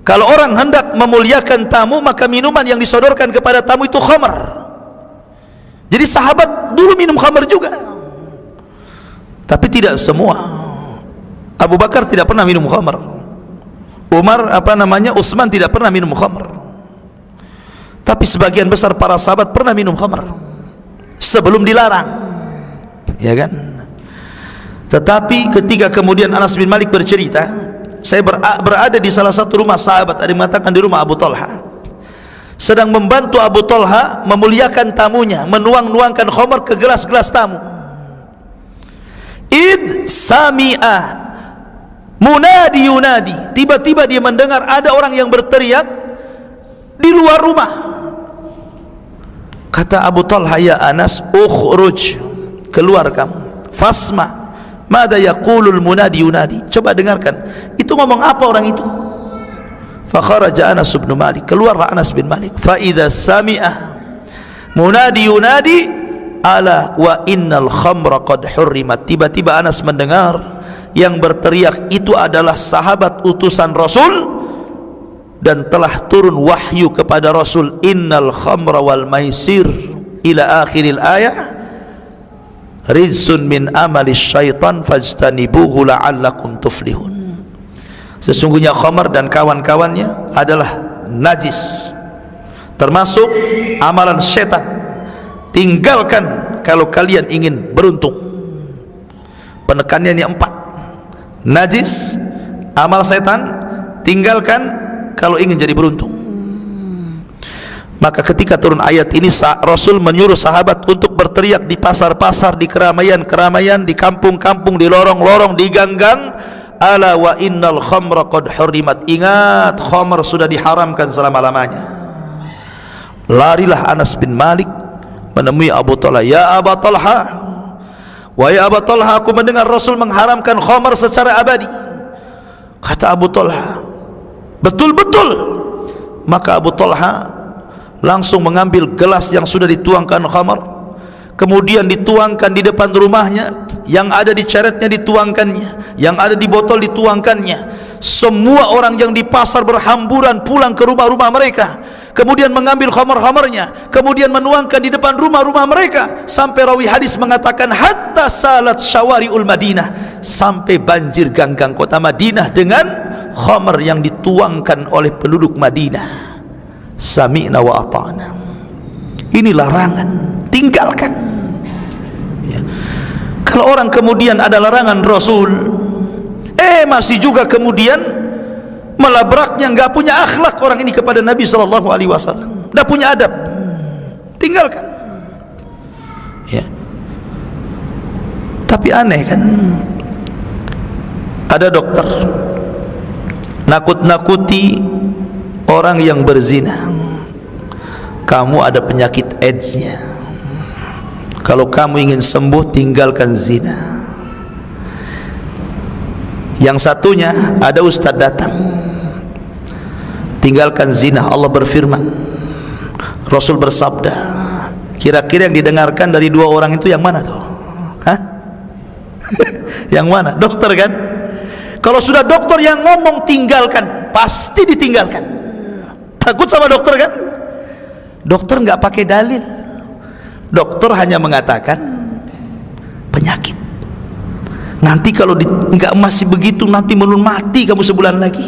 Kalau orang hendak memuliakan tamu, maka minuman yang disodorkan kepada tamu itu khamar. Jadi sahabat dulu minum khamar juga, tapi tidak semua. Abu Bakar tidak pernah minum khamar, Utsman tidak pernah minum khamar. Tapi sebagian besar para sahabat pernah minum khamar sebelum dilarang, ya kan? Tetapi ketika kemudian Anas bin Malik bercerita, saya berada di salah satu rumah sahabat, ada yang mengatakan di rumah Abu Talha, sedang membantu Abu Talha memuliakan tamunya, menuang-nuangkan khamar ke gelas-gelas tamu. Id sami'a munadi yunadi, tiba-tiba dia mendengar ada orang yang berteriak, di luar rumah. Kata Abu Talha, ya Anas, ukhruj, keluar kamu, fasma mada yaqulul munadi yunadi, coba dengarkan itu ngomong apa orang itu. Fa kharaja Anas bin Malik, keluarlah Anas bin Malik. Fa idza sami'a munadi yunadi ala wa innal khamra qad hurrimat, tiba-tiba Anas mendengar yang berteriak itu adalah sahabat utusan Rasul dan telah turun wahyu kepada Rasul, innal khamra wal maisir ila akhiril ayah rizsun min amali syaitan fajtanibuhu la'allakum tuflihun. Sesungguhnya khamar dan kawan-kawannya adalah najis, termasuk amalan setan, tinggalkan kalau kalian ingin beruntung. Penekanannya 4, najis, amal setan, tinggalkan kalau ingin jadi beruntung. Maka ketika turun ayat ini, Rasul menyuruh sahabat untuk berteriak di pasar-pasar, di keramaian-keramaian, di kampung-kampung, di lorong-lorong, di gang-gang, ala wa innal khamra qad hurrimat, ingat khamr sudah diharamkan selama-lamanya. Larilah Anas bin Malik menemui Abu Talha, ya Abu Talha, wahai Abu Talha, aku mendengar Rasul mengharamkan khamr secara abadi. Kata Abu Talha, betul-betul. Maka Abu Talha langsung mengambil gelas yang sudah dituangkan khamr, kemudian dituangkan di depan rumahnya, yang ada di ceretnya dituangkannya, yang ada di botol dituangkannya. Semua orang yang di pasar berhamburan pulang ke rumah-rumah mereka, kemudian mengambil khamar-khamarnya, kemudian menuangkan di depan rumah-rumah mereka, sampai rawi hadis mengatakan hatta salat syawari'ul Madinah, sampai banjir gang-gang kota Madinah dengan khamar yang dituangkan oleh penduduk Madinah. Sami'na wa ata'na. Ini larangan, tinggalkan ya. Kalau orang kemudian ada larangan Rasul, masih juga kemudian melabraknya, nggak punya akhlak orang ini kepada Nabi SAW, nggak punya adab, tinggalkan ya. Tapi aneh kan, ada dokter nakut-nakuti orang yang berzina, kamu ada penyakit AIDS-nya, kalau kamu ingin sembuh tinggalkan zina. Yang satunya ada ustadz datang, tinggalkan zina. Allah berfirman, Rasul bersabda, kira-kira yang didengarkan dari dua orang itu yang mana tuh? Hah? Yang mana? Dokter kan? Kalau sudah dokter yang ngomong tinggalkan, pasti ditinggalkan. Takut sama dokter kan? Dokter nggak pakai dalil, dokter hanya mengatakan penyakit. Nanti kalau nggak masih begitu, nanti menurun, mati kamu sebulan lagi.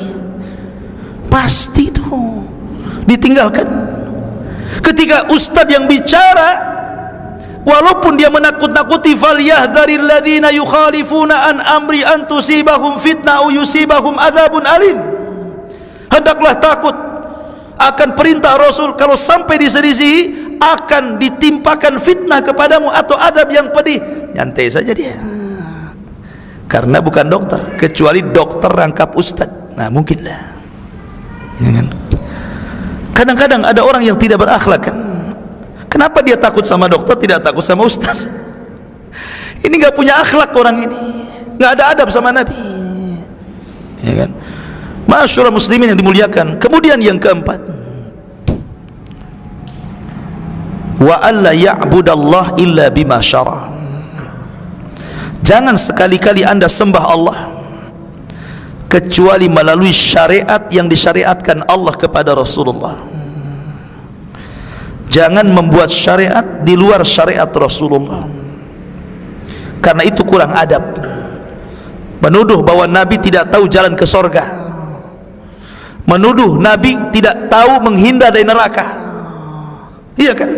Pasti itu ditinggalkan. Ketika ustadz yang bicara, walaupun dia menakut-nakuti, falyahdharil ladzina yukhalifuna an amri an tusibahum fitnah aw yusibahum adzabun alim. Hendaklah takut akan perintah Rasul, kalau sampai diselisihi akan ditimpakan fitnah kepadamu atau adab yang pedih. Nyantai saja dia, karena bukan dokter, kecuali dokter rangkap ustadz. Nah mungkinlah. Kadang-kadang ada orang yang tidak berakhlak kan? Kenapa dia takut sama dokter, tidak takut sama ustadz? Ini nggak punya akhlak orang ini, nggak ada adab sama Nabi, ya kan? Ma'asyiral muslimin yang dimuliakan. Kemudian yang keempat, wa alla ya'budallah illa bima syara'. Jangan sekali-kali anda sembah Allah kecuali melalui syariat yang disyariatkan Allah kepada Rasulullah. Jangan membuat syariat di luar syariat Rasulullah, karena itu kurang adab. Menuduh bahwa Nabi tidak tahu jalan ke sorga, menuduh Nabi tidak tahu menghindar dari neraka, iya kan?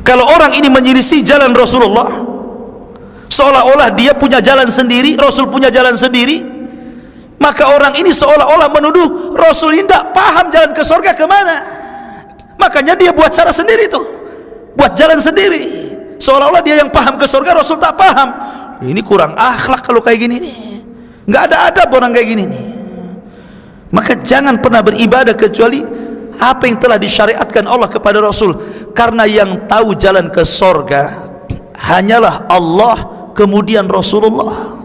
Kalau orang ini menyelisih jalan Rasulullah, seolah-olah dia punya jalan sendiri, Rasul punya jalan sendiri, maka orang ini seolah-olah menuduh Rasul ini tidak paham jalan ke surga kemana. Makanya dia buat cara sendiri tuh, buat jalan sendiri, seolah-olah dia yang paham ke surga, Rasul tak paham. Ini kurang akhlak kalau kayak gini nih, nggak ada adab orang kayak gini nih. Maka jangan pernah beribadah kecuali apa yang telah disyariatkan Allah kepada Rasul, karena yang tahu jalan ke sorga hanyalah Allah, kemudian Rasulullah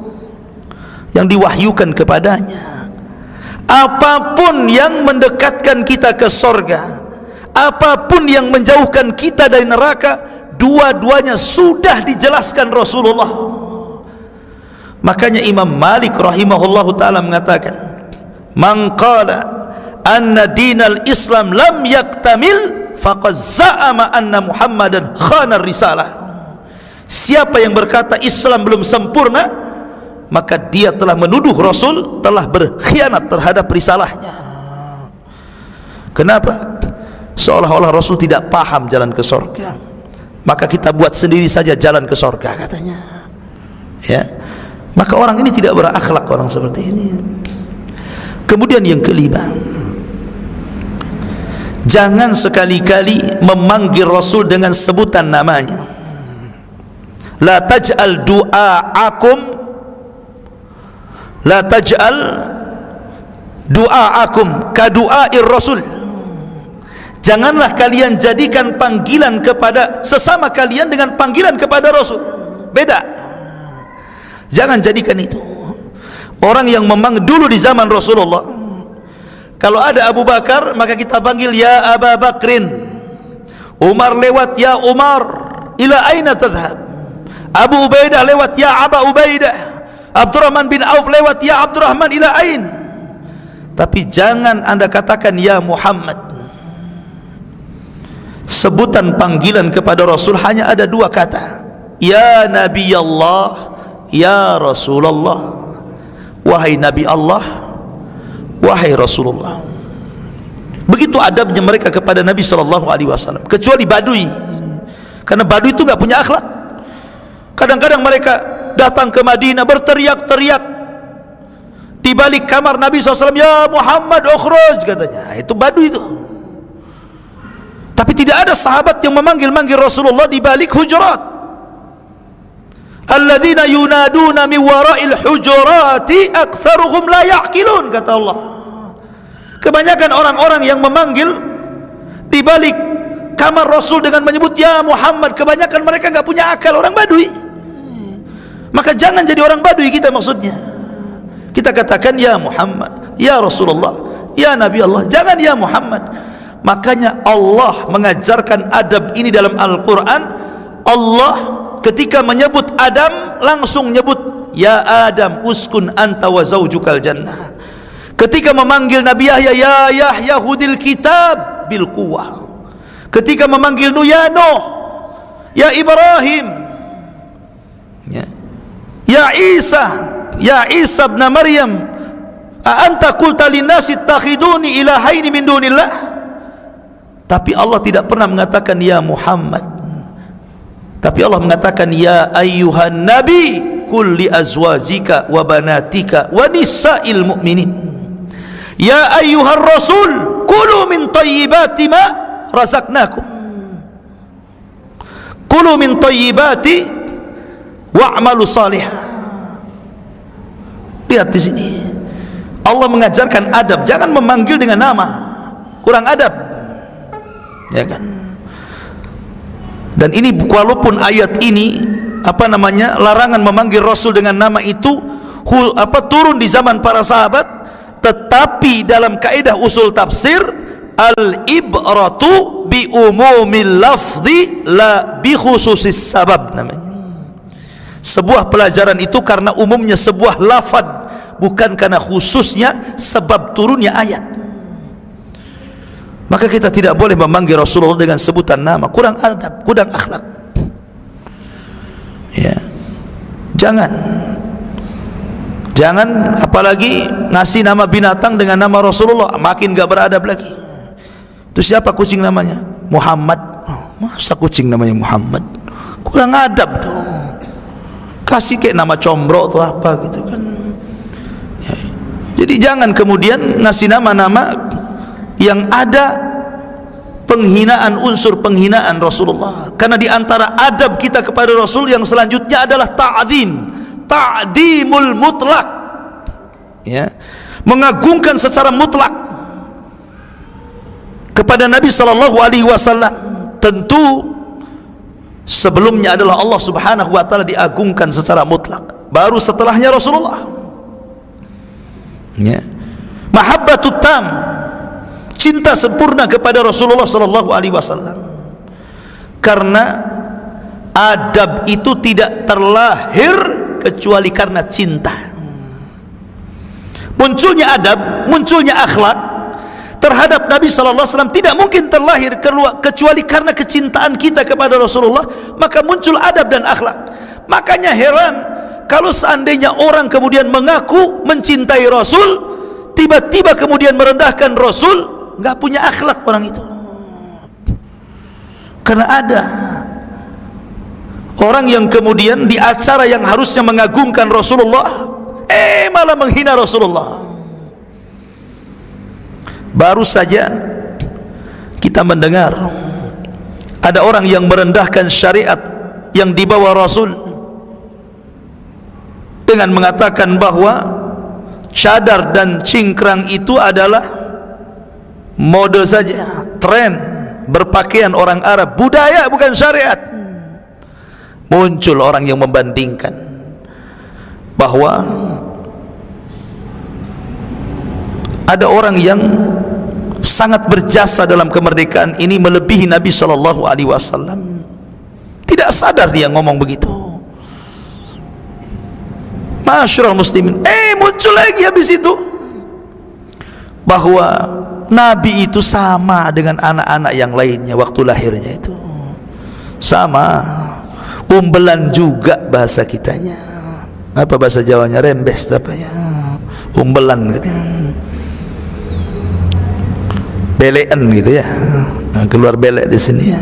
yang diwahyukan kepadanya. Apapun yang mendekatkan kita ke sorga, apapun yang menjauhkan kita dari neraka, dua-duanya sudah dijelaskan Rasulullah. Makanya Imam Malik rahimahullahu ta'ala mengatakan, man qala anna dinal Islam lam yaktamil faqad za'ama anna Muhammadan khana risalah. Siapa yang berkata Islam belum sempurna, maka dia telah menuduh Rasul telah berkhianat terhadap risalahnya. Kenapa? Seolah-olah Rasul tidak paham jalan ke surga, maka kita buat sendiri saja jalan ke surga katanya. Ya, maka orang ini tidak berakhlak, orang seperti ini. Kemudian yang kelima, jangan sekali-kali memanggil Rasul dengan sebutan namanya. La taj'al du'aakum la taj'al du'aakum ka du'air Rasul. Janganlah kalian jadikan panggilan kepada sesama kalian dengan panggilan kepada Rasul. Beda. Jangan jadikan itu. Orang yang memanggil dulu di zaman Rasulullah, kalau ada Abu Bakar maka kita panggil ya Abu Bakrin. Umar lewat ya Umar, ila aina tadhhab. Abu Ubaidah lewat ya Aba Ubaidah. Abdurrahman bin Auf lewat ya Abdurrahman, ila ain. Tapi jangan anda katakan ya Muhammad. Sebutan panggilan kepada Rasul hanya ada dua kata, ya Nabi Allah, ya Rasulullah. Wahai Nabi Allah, wahai Rasulullah. Begitu adabnya mereka kepada Nabi SAW, kecuali Badui, karena Badui itu nggak punya akhlak. Kadang-kadang mereka datang ke Madinah berteriak-teriak di balik kamar Nabi SAW, ya Muhammad ukhruj katanya. Itu Badui itu. Tapi tidak ada sahabat yang memanggil-manggil Rasulullah di balik hujurat. Alladzina yunaduna min wara'il hujurati aktsaruhum la ya'qilun, kata Allah. Kebanyakan orang-orang yang memanggil di balik kamar Rasul dengan menyebut ya Muhammad, kebanyakan mereka enggak punya akal, orang Badui. Maka jangan jadi orang Badui kita maksudnya. Kita katakan ya Muhammad, ya Rasulullah, ya Nabi Allah, jangan ya Muhammad. Makanya Allah mengajarkan adab ini dalam Al-Quran. Allah ketika menyebut Adam langsung menyebut ya Adam uskun anta wa zawjukal jannah. Ketika memanggil Nabi Yahya, ya Yahya hudil kitab bil quwwah. Ketika memanggil Nuh, ya Nuh, ya Ibrahim, ya Isa ibn Maryam, a anta qulta linnasi ittakhiduni ilahaini min dunillah. Tapi Allah tidak pernah mengatakan ya Muhammad, tapi Allah mengatakan ya ayyuhan nabi qul li azwajika wa banatika wa nisa'il mu'minin, ya ayyuhar rasul kulu min thayyibati ma razaqnakum, kulu min thayyibati wa'malu salihah. Lihat di sini Allah mengajarkan adab, jangan memanggil dengan nama, kurang adab, ya kan? Dan ini walaupun ayat ini larangan memanggil Rasul dengan nama itu turun di zaman para sahabat, tetapi dalam kaidah usul tafsir al-ibratu bi umumil lafzi la bi khususis sabab namanya. Sebuah pelajaran itu karena umumnya sebuah lafaz, bukan karena khususnya sebab turunnya ayat. Maka kita tidak boleh memanggil Rasulullah dengan sebutan nama, kurang adab, kurang akhlak. Ya, jangan apalagi ngasih nama binatang dengan nama Rasulullah, makin gak beradab lagi. Itu siapa kucing namanya? Muhammad. Masa kucing namanya Muhammad? Kurang adab tuh. Kasih kayak nama combro atau apa gitu kan ya. Jadi jangan kemudian ngasih nama-nama yang ada penghinaan, unsur penghinaan Rasulullah. Karena di antara adab kita kepada Rasul yang selanjutnya adalah ta'zimul mutlak, ya, mengagungkan secara mutlak. kepada Nabi sallallahu alaihi wasallam, tentu sebelumnya adalah Allah Subhanahu wa taala diagungkan secara mutlak, baru setelahnya Rasulullah. Ya. Mahabbatut tam, cinta sempurna kepada Rasulullah sallallahu alaihi wasallam. Karena adab itu tidak terlahir kecuali karena cinta. Munculnya adab, munculnya akhlak terhadap Nabi sallallahu alaihi wasallam tidak mungkin terlahir kecuali karena kecintaan kita kepada Rasulullah, maka muncul adab dan akhlak. Makanya heran kalau seandainya orang kemudian mengaku mencintai Rasul, tiba-tiba kemudian merendahkan Rasul, nggak punya akhlak orang itu. Karena ada orang yang kemudian di acara yang harusnya mengagungkan Rasulullah, malah menghina Rasulullah. Baru saja kita mendengar ada orang yang merendahkan syariat yang dibawa Rasul dengan mengatakan bahwa cadar dan cingkrang itu adalah mode saja, tren berpakaian orang Arab, budaya bukan syariat. Muncul orang yang membandingkan bahwa ada orang yang sangat berjasa dalam kemerdekaan ini melebihi Nabi sallallahu alaihi wasallam. Tidak sadar dia ngomong begitu. Masyarul muslimin, muncul lagi habis itu bahwa Nabi itu sama dengan anak-anak yang lainnya waktu lahirnya itu. Sama. Umbelan juga bahasa kitanya. Apa bahasa Jawanya? Rembes apa ya? Umbelan katanya. Belean gitu ya. Keluar belek di sini ya.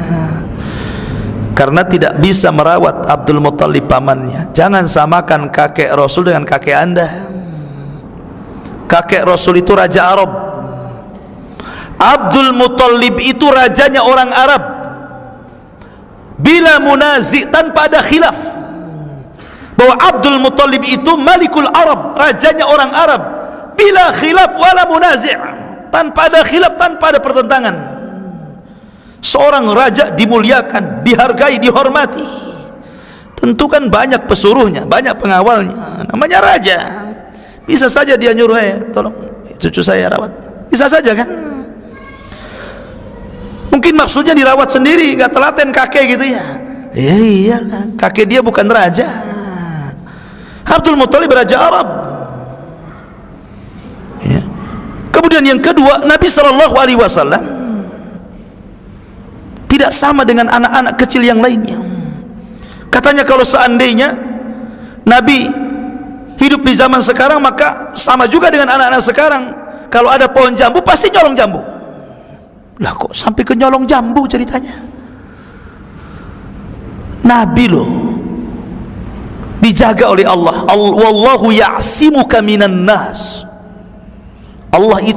Karena tidak bisa merawat Abdul Muttalib pamannya. Jangan samakan kakek Rasul dengan kakek Anda. Kakek Rasul itu raja Arab. Abdul Muttalib itu rajanya orang Arab. Bila munazi, tanpa ada khilaf bahwa Abdul Muttalib itu Malikul Arab, rajanya orang Arab. Bila khilaf wala munazi, tanpa ada khilaf, tanpa ada pertentangan. Seorang raja dimuliakan, dihargai, dihormati. Tentu kan banyak pesuruhnya, banyak pengawalnya, namanya raja. Bisa saja dia nyuruh, tolong cucu saya rawat, bisa saja kan. Mungkin maksudnya dirawat sendiri, nggak telaten kakek gitu ya. Ya iyalah, kakek dia bukan raja. Abdul Muttalib raja Arab. Ya. Kemudian yang kedua, Nabi sallallahu alaihi wasallam tidak sama dengan anak-anak kecil yang lainnya. Katanya kalau seandainya Nabi hidup di zaman sekarang, maka sama juga dengan anak-anak sekarang. Kalau ada pohon jambu pasti nyolong jambu. Lah kok sampai ke nyolong jambu ceritanya? Nabi loh dijaga oleh Allah. Wallahu ya'simuka minan nas.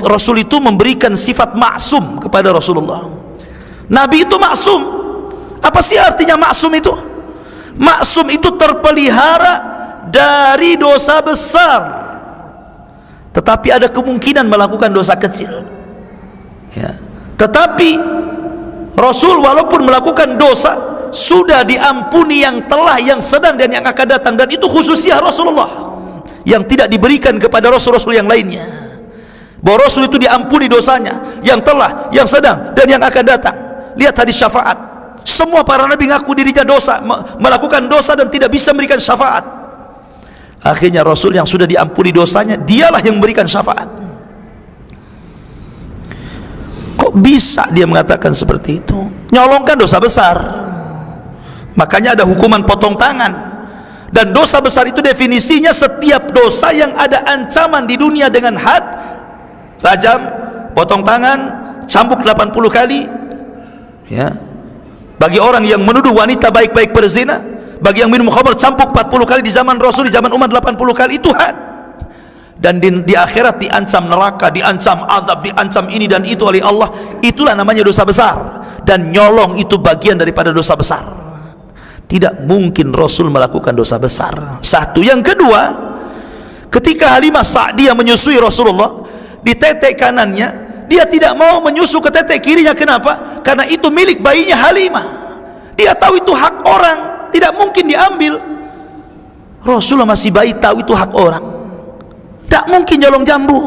Rasul itu memberikan sifat maksum kepada Rasulullah. Nabi itu maksum. Apa sih artinya maksum itu? Maksum itu terpelihara dari dosa besar, tetapi ada kemungkinan melakukan dosa kecil ya. Tetapi Rasul walaupun melakukan dosa sudah diampuni yang telah, yang sedang, dan yang akan datang. Dan itu khususnya Rasulullah yang tidak diberikan kepada Rasul-Rasul yang lainnya, bahwa Rasul itu diampuni dosanya yang telah, yang sedang, dan yang akan datang. Lihat hadis syafaat. Semua para nabi ngaku dirinya dosa, melakukan dosa dan tidak bisa memberikan syafaat. Akhirnya Rasul yang sudah diampuni dosanya, dialah yang memberikan syafaat. Kok bisa dia mengatakan seperti itu? Nyolongkan dosa besar, makanya ada hukuman potong tangan. Dan dosa besar itu definisinya setiap dosa yang ada ancaman di dunia dengan had, rajam, potong tangan, cambuk 80 kali ya. Bagi orang yang menuduh wanita baik-baik berzina, bagi yang minum khamr, cambuk 40 kali di zaman Rasul, di zaman Umar 80 kali, itu had. Dan di akhirat diancam neraka, diancam azab, diancam ini dan itu oleh Allah. Itulah namanya dosa besar. Dan nyolong itu bagian daripada dosa besar. Tidak mungkin Rasul melakukan dosa besar. Satu. Yang kedua, ketika Halimah Sa'diyah menyusui Rasulullah, di tete kanannya dia tidak mau menyusu ke tete kirinya. Kenapa? Karena itu milik bayinya Halimah. Dia tahu itu hak orang, tidak mungkin diambil. Rasulullah masih bayi tahu itu hak orang, tak mungkin nyolong jambu,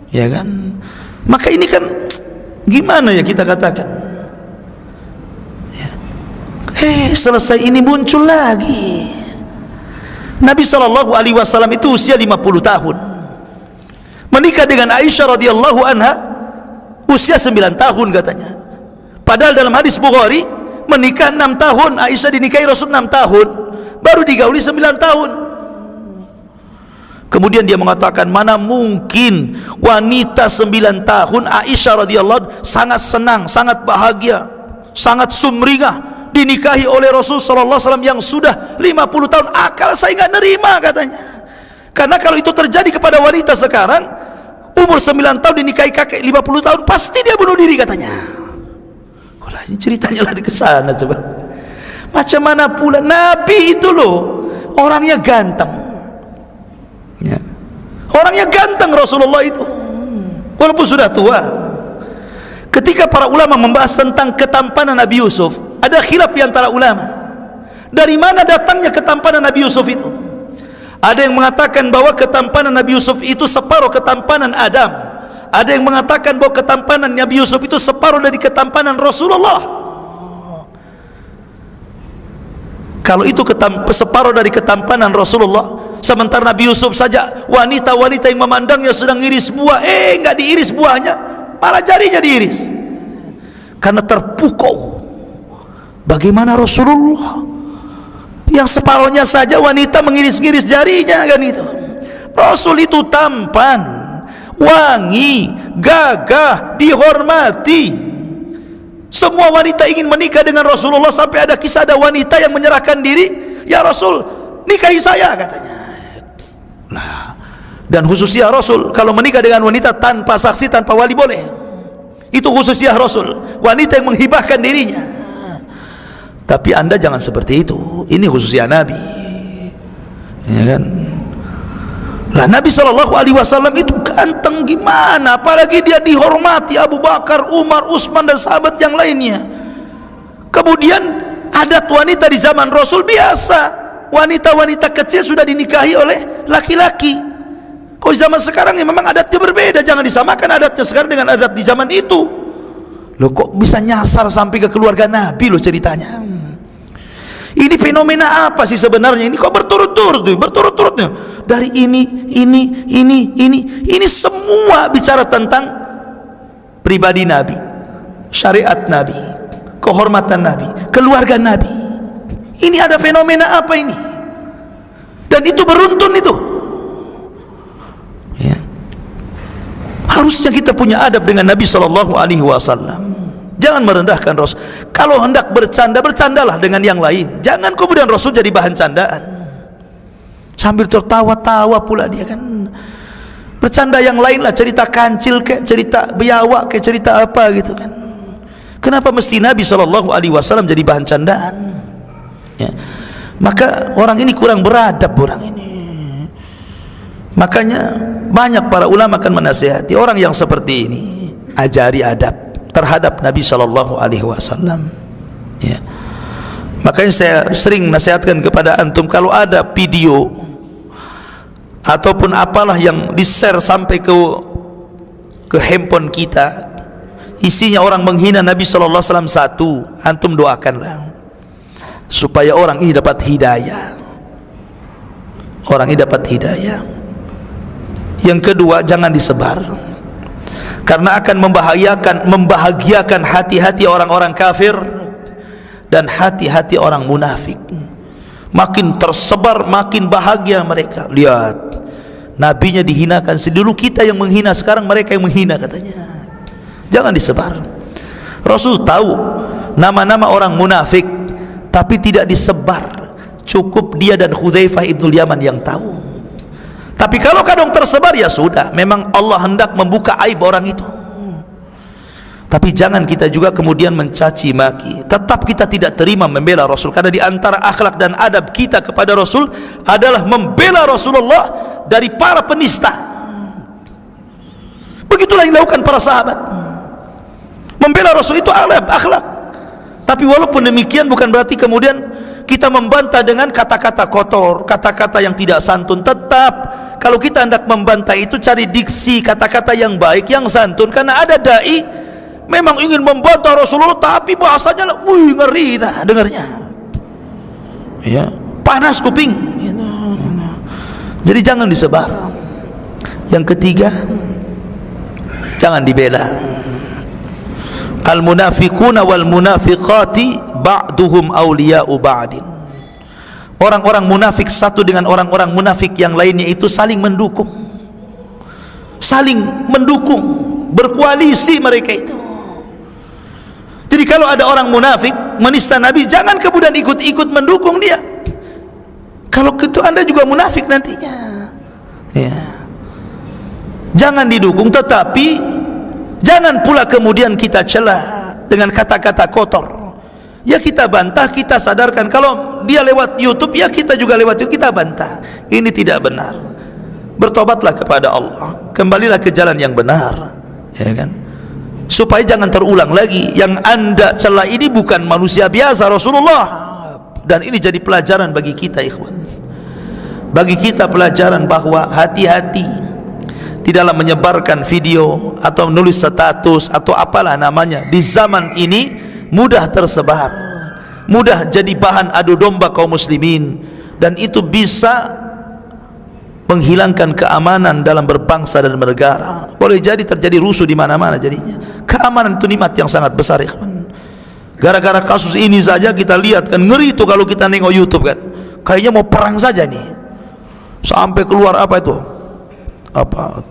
ya kan? Maka ini kan gimana ya kita katakan ya. Selesai ini muncul lagi Nabi SAW itu usia 50 tahun, menikah dengan Aisyah radhiyallahu anha usia 9 tahun katanya. Padahal dalam hadis Bukhari menikah 6 tahun, Aisyah dinikahi Rasul 6 tahun, baru digauli 9 tahun. Kemudian dia mengatakan, mana mungkin wanita 9 tahun, Aisyah radhiyallahu sangat senang, sangat bahagia, sangat sumringah dinikahi oleh Rasul sallallahu alaihi wasallam yang sudah 50 tahun. Akal saya enggak nerima katanya. Karena kalau itu terjadi kepada wanita sekarang, umur 9 tahun dinikahi kakek 50 tahun, pasti dia bunuh diri katanya. Kalau ini ceritanya lari ke sana coba. Macam mana pula Nabi itu loh, orangnya ganteng. Ya. Orangnya ganteng Rasulullah itu. Walaupun sudah tua. Ketika para ulama membahas tentang ketampanan Nabi Yusuf, ada khilaf di antara ulama. Dari mana datangnya ketampanan Nabi Yusuf itu? Ada yang mengatakan bahwa ketampanan Nabi Yusuf itu separuh ketampanan Adam. Ada yang mengatakan bahwa ketampanan Nabi Yusuf itu separuh dari ketampanan Rasulullah. Kalau itu separuh dari ketampanan Rasulullah, sementara Nabi Yusuf saja wanita-wanita yang memandangnya sedang iris buah, enggak diiris buahnya, malah jarinya diiris karena terpukau. Bagaimana Rasulullah yang separuhnya saja wanita mengiris-iris jarinya, kan itu. Rasul itu tampan, wangi, gagah, dihormati. Semua wanita ingin menikah dengan Rasulullah, sampai ada kisah ada wanita yang menyerahkan diri, ya Rasul, nikahi saya katanya. Nah, dan khususnya Rasul kalau menikah dengan wanita tanpa saksi, tanpa wali boleh. Itu khususnya Rasul, wanita yang menghibahkan dirinya. Tapi anda jangan seperti itu. Ini khususnya Nabi, ya kan? Lah Nabi SAW itu ganteng gimana, apalagi dia dihormati Abu Bakar, Umar, Utsman dan sahabat yang lainnya. Kemudian adat wanita di zaman Rasul biasa, wanita-wanita kecil sudah dinikahi oleh laki-laki. Kalau di zaman sekarang ya memang adatnya berbeda, jangan disamakan adatnya sekarang dengan adat di zaman itu. Loh kok bisa nyasar sampai ke keluarga Nabi loh ceritanya. Ini fenomena apa sih sebenarnya? Ini kok berturut-turut dari ini semua bicara tentang pribadi Nabi, syariat Nabi, kehormatan Nabi, keluarga Nabi. Ini ada fenomena apa ini? Dan itu beruntun itu. Ya. Harusnya kita punya adab dengan Nabi SAW. Jangan merendahkan Rasul. Kalau hendak bercanda, bercandalah dengan yang lain. Jangan kemudian Rasul jadi bahan candaan. Sambil tertawa-tawa pula dia kan. Bercanda yang lain lah, cerita kancil kayak cerita biawak kayak cerita apa gitu kan. Kenapa mesti Nabi SAW jadi bahan candaan? Ya. Maka orang ini kurang beradab, orang ini. Makanya banyak para ulama akan menasihati orang yang seperti ini, ajari adab terhadap Nabi SAW. Ya. Makanya saya sering nasihatkan kepada antum, kalau ada video ataupun apalah yang di-share sampai ke handphone kita, isinya orang menghina Nabi SAW, satu, antum doakanlah supaya orang ini dapat hidayah. Orang ini dapat hidayah. Yang kedua, jangan disebar, karena akan membahagiakan hati-hati orang-orang kafir dan hati-hati orang munafik. Makin tersebar makin bahagia mereka. Lihat, nabinya dihinakan, sedulu kita yang menghina, sekarang mereka yang menghina katanya. Jangan disebar. Rasul tahu nama-nama orang munafik, tapi tidak disebar. Cukup dia dan Hudzaifah ibnul Yaman yang tahu. Tapi kalau kadang tersebar, ya sudah, memang Allah hendak membuka aib orang itu. Tapi jangan kita juga kemudian mencaci maki. Tetap kita tidak terima membela Rasul, karena di antara akhlak dan adab kita kepada Rasul adalah membela Rasulullah dari para penista. Begitulah yang dilakukan para sahabat. Membela Rasul itu akhlak. Tapi walaupun demikian bukan berarti kemudian kita membantah dengan kata-kata kotor, kata-kata yang tidak santun. Tetap kalau kita hendak membantah itu cari diksi, kata-kata yang baik, yang santun. Karena ada dai memang ingin membantah Rasulullah tapi bahasanya ngeri dah dengarnya. Ya, panas kuping. Jadi jangan disebar. Yang ketiga, jangan dibela. Al-munafiquna wal munafiqati ba'duhum awliya'u ba'din. Orang-orang munafik satu dengan orang-orang munafik yang lainnya itu saling mendukung, berkoalisi mereka itu. Jadi kalau ada orang munafik menista Nabi, jangan kemudian ikut-ikut mendukung dia. Kalau itu Anda juga munafik nantinya, ya. Jangan didukung, tetapi jangan pula kemudian kita celah dengan kata-kata kotor. Ya kita bantah, kita sadarkan. Kalau dia lewat YouTube, ya kita juga lewat YouTube, kita bantah. Ini tidak benar. Bertobatlah kepada Allah, kembalilah ke jalan yang benar, ya kan? Supaya jangan terulang lagi. Yang Anda celah ini bukan manusia biasa, Rasulullah. Dan ini jadi pelajaran bagi kita, ikhwan. Bagi kita pelajaran bahwa hati-hati di dalam menyebarkan video atau menulis status atau apalah namanya. Di zaman ini mudah tersebar, mudah jadi bahan adu domba kaum muslimin, dan itu bisa menghilangkan keamanan dalam berbangsa dan bernegara. Boleh jadi terjadi rusuh di mana-mana jadinya. Keamanan itu nikmat yang sangat besar, ikhwan. Gara-gara kasus ini saja kita lihat kan, ngeri itu kalau kita nengok YouTube kan, kayaknya mau perang saja nih. Sampai keluar apa itu?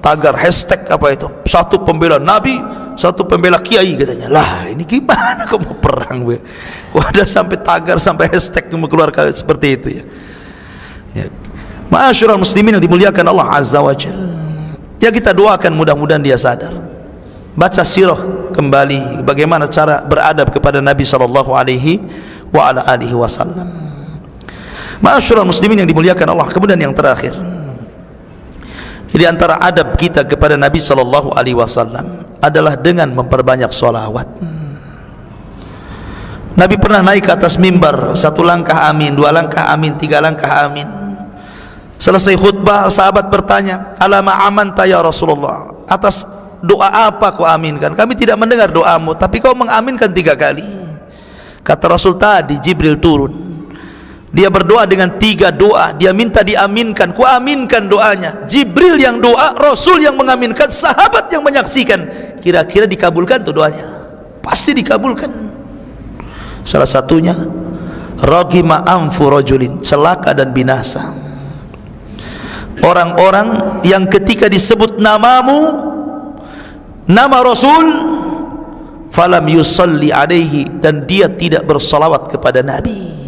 Tagar hashtag apa itu, satu pembela Nabi, satu pembela kiai katanya. Lah ini gimana kau mau perang gue? Wadah sampai tagar, sampai hashtag yang mengeluarkan seperti itu ya. Ma'asyiral muslimin yang dimuliakan Allah Azza wa Jalla. Ya kita doakan mudah-mudahan dia sadar. Baca sirah kembali bagaimana cara beradab kepada Nabi sallallahu alaihi wa ala alihi wasallam. Ma'asyiral muslimin yang dimuliakan Allah. Kemudian yang terakhir, di antara adab kita kepada Nabi sallallahu alaihi wasallam adalah dengan memperbanyak sholawat. Nabi pernah naik ke atas mimbar, 1 langkah amin, 2 langkah amin, 3 langkah amin. Selesai khutbah, sahabat bertanya, "Alama amanta ya Rasulullah?" Atas doa apa kau aminkan? Kami tidak mendengar doamu, tapi kau mengaminkan 3 kali. Kata Rasul, tadi Jibril turun. Dia berdoa dengan 3 doa, dia minta diaminkan, ku aminkan doanya. Jibril yang doa, Rasul yang mengaminkan, sahabat yang menyaksikan. Kira-kira dikabulkan tuh doanya? Pasti dikabulkan. Salah satunya, ragima anfu rajulin, celaka dan binasa orang-orang yang ketika disebut namamu, nama Rasul, falam yusalli alaihi, dan dia tidak bersalawat kepada Nabi.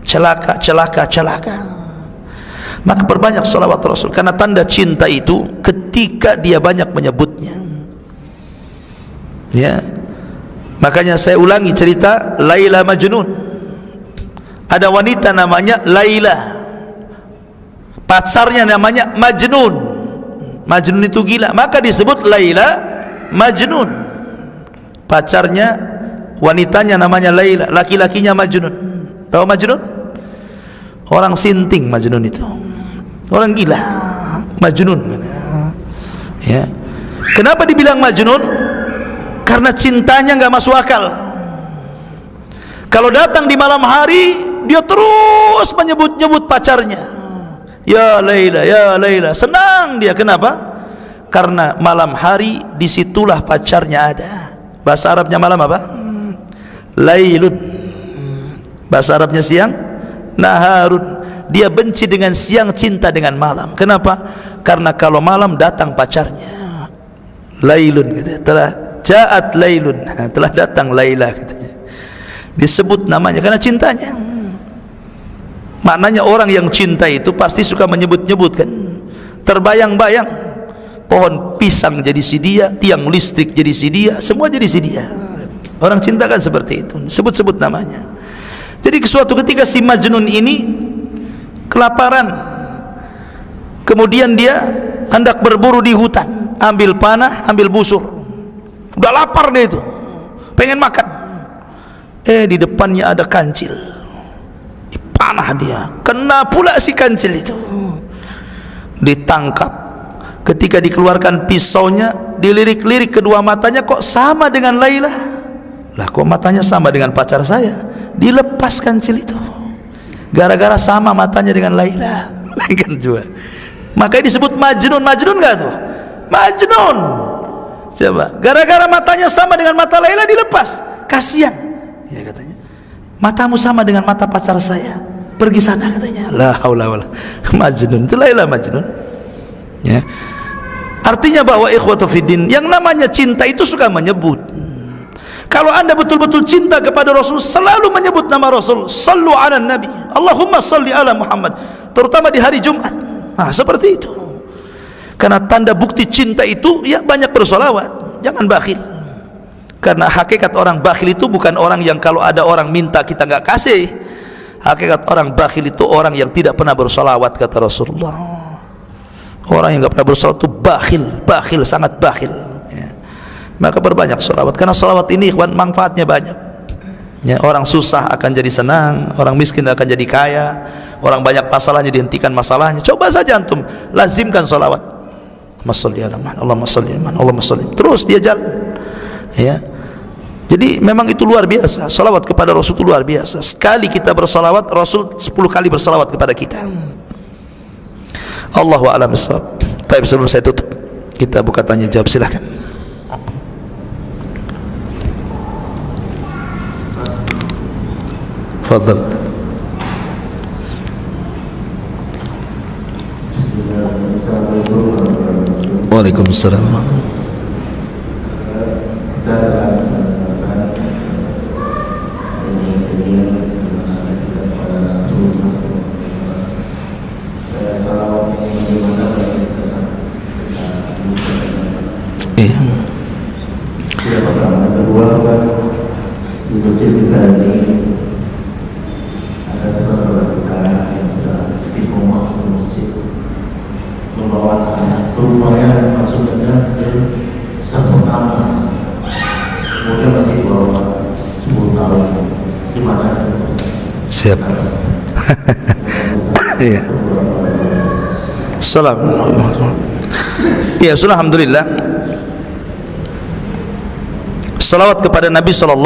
Celaka, celaka, celaka. Maka perbanyak salawat Rasul, karena tanda cinta itu ketika dia banyak menyebutnya. Ya, makanya saya ulangi cerita Laila Majnun. Ada wanita namanya Laila, pacarnya namanya Majnun. Majnun itu gila, maka disebut Laila Majnun. Pacarnya, wanitanya namanya Laila, laki-lakinya Majnun. Tahu Majnun? Orang sinting Majnun itu, orang gila, Majnun. Ya. Kenapa dibilang Majnun? Karena cintanya nggak masuk akal. Kalau datang di malam hari, dia terus menyebut-nyebut pacarnya. Ya Laila, ya Laila. Senang dia. Kenapa? Karena malam hari disitulah pacarnya ada. Bahasa Arabnya malam apa? Lailun. Bahasa Arabnya siang, naharun. Dia benci dengan siang, cinta dengan malam. Kenapa? Karena kalau malam datang pacarnya. Lailun gitu. Telah ja'at lailun, telah datang Laila katanya. Disebut namanya karena cintanya. Maknanya orang yang cinta itu pasti suka menyebut-nyebut kan. Terbayang-bayang pohon pisang jadi si dia, tiang listrik jadi si dia, semua jadi si dia. Orang cinta kan seperti itu, sebut-sebut namanya. Jadi suatu ketika si Majnun ini kelaparan, kemudian dia hendak berburu di hutan. ambil panah, ambil busur. Udah lapar dia itu, pengen makan. Di depannya ada kancil, dipanah dia, kena pula si kancil itu. Ditangkap. Ketika dikeluarkan pisaunya, dilirik-lirik kedua matanya, kok sama dengan Laila. Lah kok matanya sama dengan pacar saya? Dilepas kancil itu, gara-gara sama matanya dengan Laila. Kan juga. Makanya disebut majnun. Majnun gak tuh? Majnun. Coba, gara-gara matanya sama dengan mata Laila dilepas. Kasihan. Ya katanya, matamu sama dengan mata pacar saya, pergi sana katanya. La haula wala. Majnun itu Laila majnun. Ya. Artinya bahwa ikhwatu fiddin, yang namanya cinta itu suka menyebut. Kalau anda betul-betul cinta kepada Rasul, selalu menyebut nama Rasul. Sallu ala Nabi, Allahumma salli ala Muhammad, terutama di hari Jumat. Nah, seperti itu. Karena tanda bukti cinta itu, ya banyak bersolawat. Jangan bakhil. Karena hakikat orang bakhil itu bukan orang yang kalau ada orang minta kita nggak kasih. Hakikat orang bakhil itu orang yang tidak pernah bersolawat, kata Rasulullah. Orang yang nggak pernah bersolawat itu bakhil, sangat bakhil. Ya. Maka berbanyak solawat, karena solawat ini ikhwan manfaatnya banyak. Ya, orang susah akan jadi senang, orang miskin akan jadi kaya, orang banyak masalahnya dihentikan masalahnya. Coba saja antum lazimkan solawat. Allahumma sholli. Terus dia jalan. Ya. Jadi memang itu luar biasa. Salawat kepada Rasul itu luar biasa. Sekali kita bersalawat, Rasul 10 kali bersalawat kepada kita. Allahu a'lam bishawab. Tapi sebelum saya tutup, kita buka tanya jawab, silahkan. Fadhal. Waalaikumsalam. Siap. Iya. Salam. Ya, alhamdulillah. Salawat kepada Nabi SAW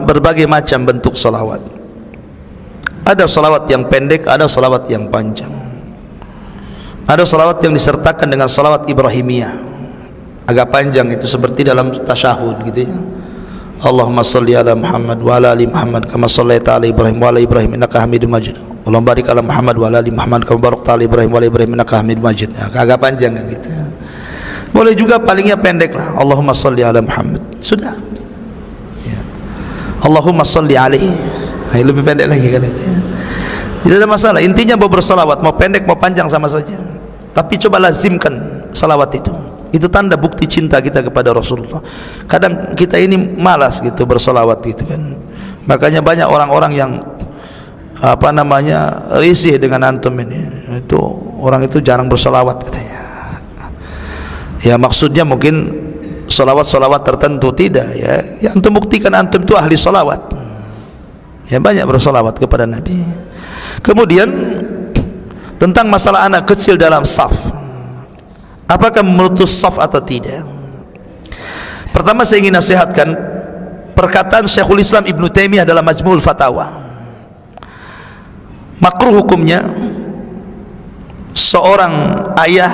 berbagai macam bentuk salawat. Ada salawat yang pendek, ada salawat yang panjang. Ada salawat yang disertakan dengan salawat Ibrahimiyah, agak panjang, itu seperti dalam tasyahud gitu ya. Allahumma salli ala Muhammad wa ala ali Muhammad kama shallaita ala Ibrahim wa ala Ibrahim innaka Hamidum Majid. Allahumma barik ala Muhammad wa ala ali Muhammad kama barakta ala Ibrahim wa ala Ibrahim innaka Hamidum Majid. Ya, agak panjang kan gitu. Boleh juga palingnya pendek lah. Allahumma salli ala Muhammad. Sudah. Ya. Allahumma salli alaihi. Nah, lebih pendek lagi kan itu. Tidak ada masalah. Intinya mau bersalawat, mau pendek mau panjang sama saja. Tapi coba lazimkan salawat itu. Itu tanda bukti cinta kita kepada Rasulullah. Kadang kita ini malas gitu bersolawat gitu kan. Makanya banyak orang-orang yang risih dengan antum ini. Itu orang itu jarang bersolawat katanya. Ya maksudnya mungkin solawat-solawat tertentu, tidak ya. Ya antum buktikan antum itu ahli solawat. Ya banyak bersolawat kepada Nabi. Kemudian tentang masalah anak kecil dalam saf, apakah memutus saf atau tidak? Pertama saya ingin nasihatkan perkataan Syekhul Islam Ibnu Taimiyah dalam Majmu'ul Fatawa. Makruh hukumnya seorang ayah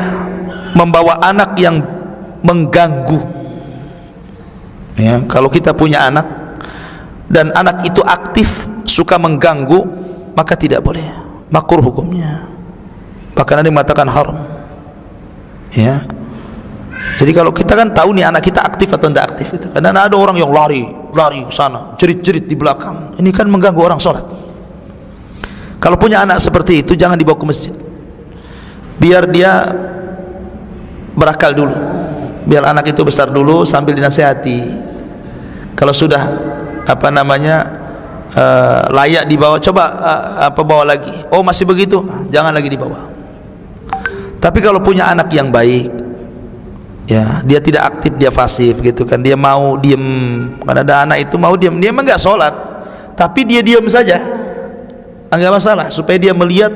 membawa anak yang mengganggu. Ya, kalau kita punya anak dan anak itu aktif suka mengganggu, maka tidak boleh, makruh hukumnya. Bahkan ada yang mengatakan haram. Ya. Jadi kalau kita kan tahu nih anak kita aktif atau tidak aktif itu. Karena ada orang yang lari sana, jerit-jerit di belakang. Ini kan mengganggu orang sholat. Kalau punya anak seperti itu jangan dibawa ke masjid. Biar dia berakal dulu. Biar anak itu besar dulu sambil dinasihati. Kalau sudah layak dibawa, coba bawa lagi. Oh masih begitu, jangan lagi dibawa. Tapi kalau punya anak yang baik, Ya, dia tidak aktif, dia pasif gitu kan. Dia mau diem, kan ada anak itu mau diem, dia emang nggak sholat, tapi dia diem saja, nggak masalah, supaya dia melihat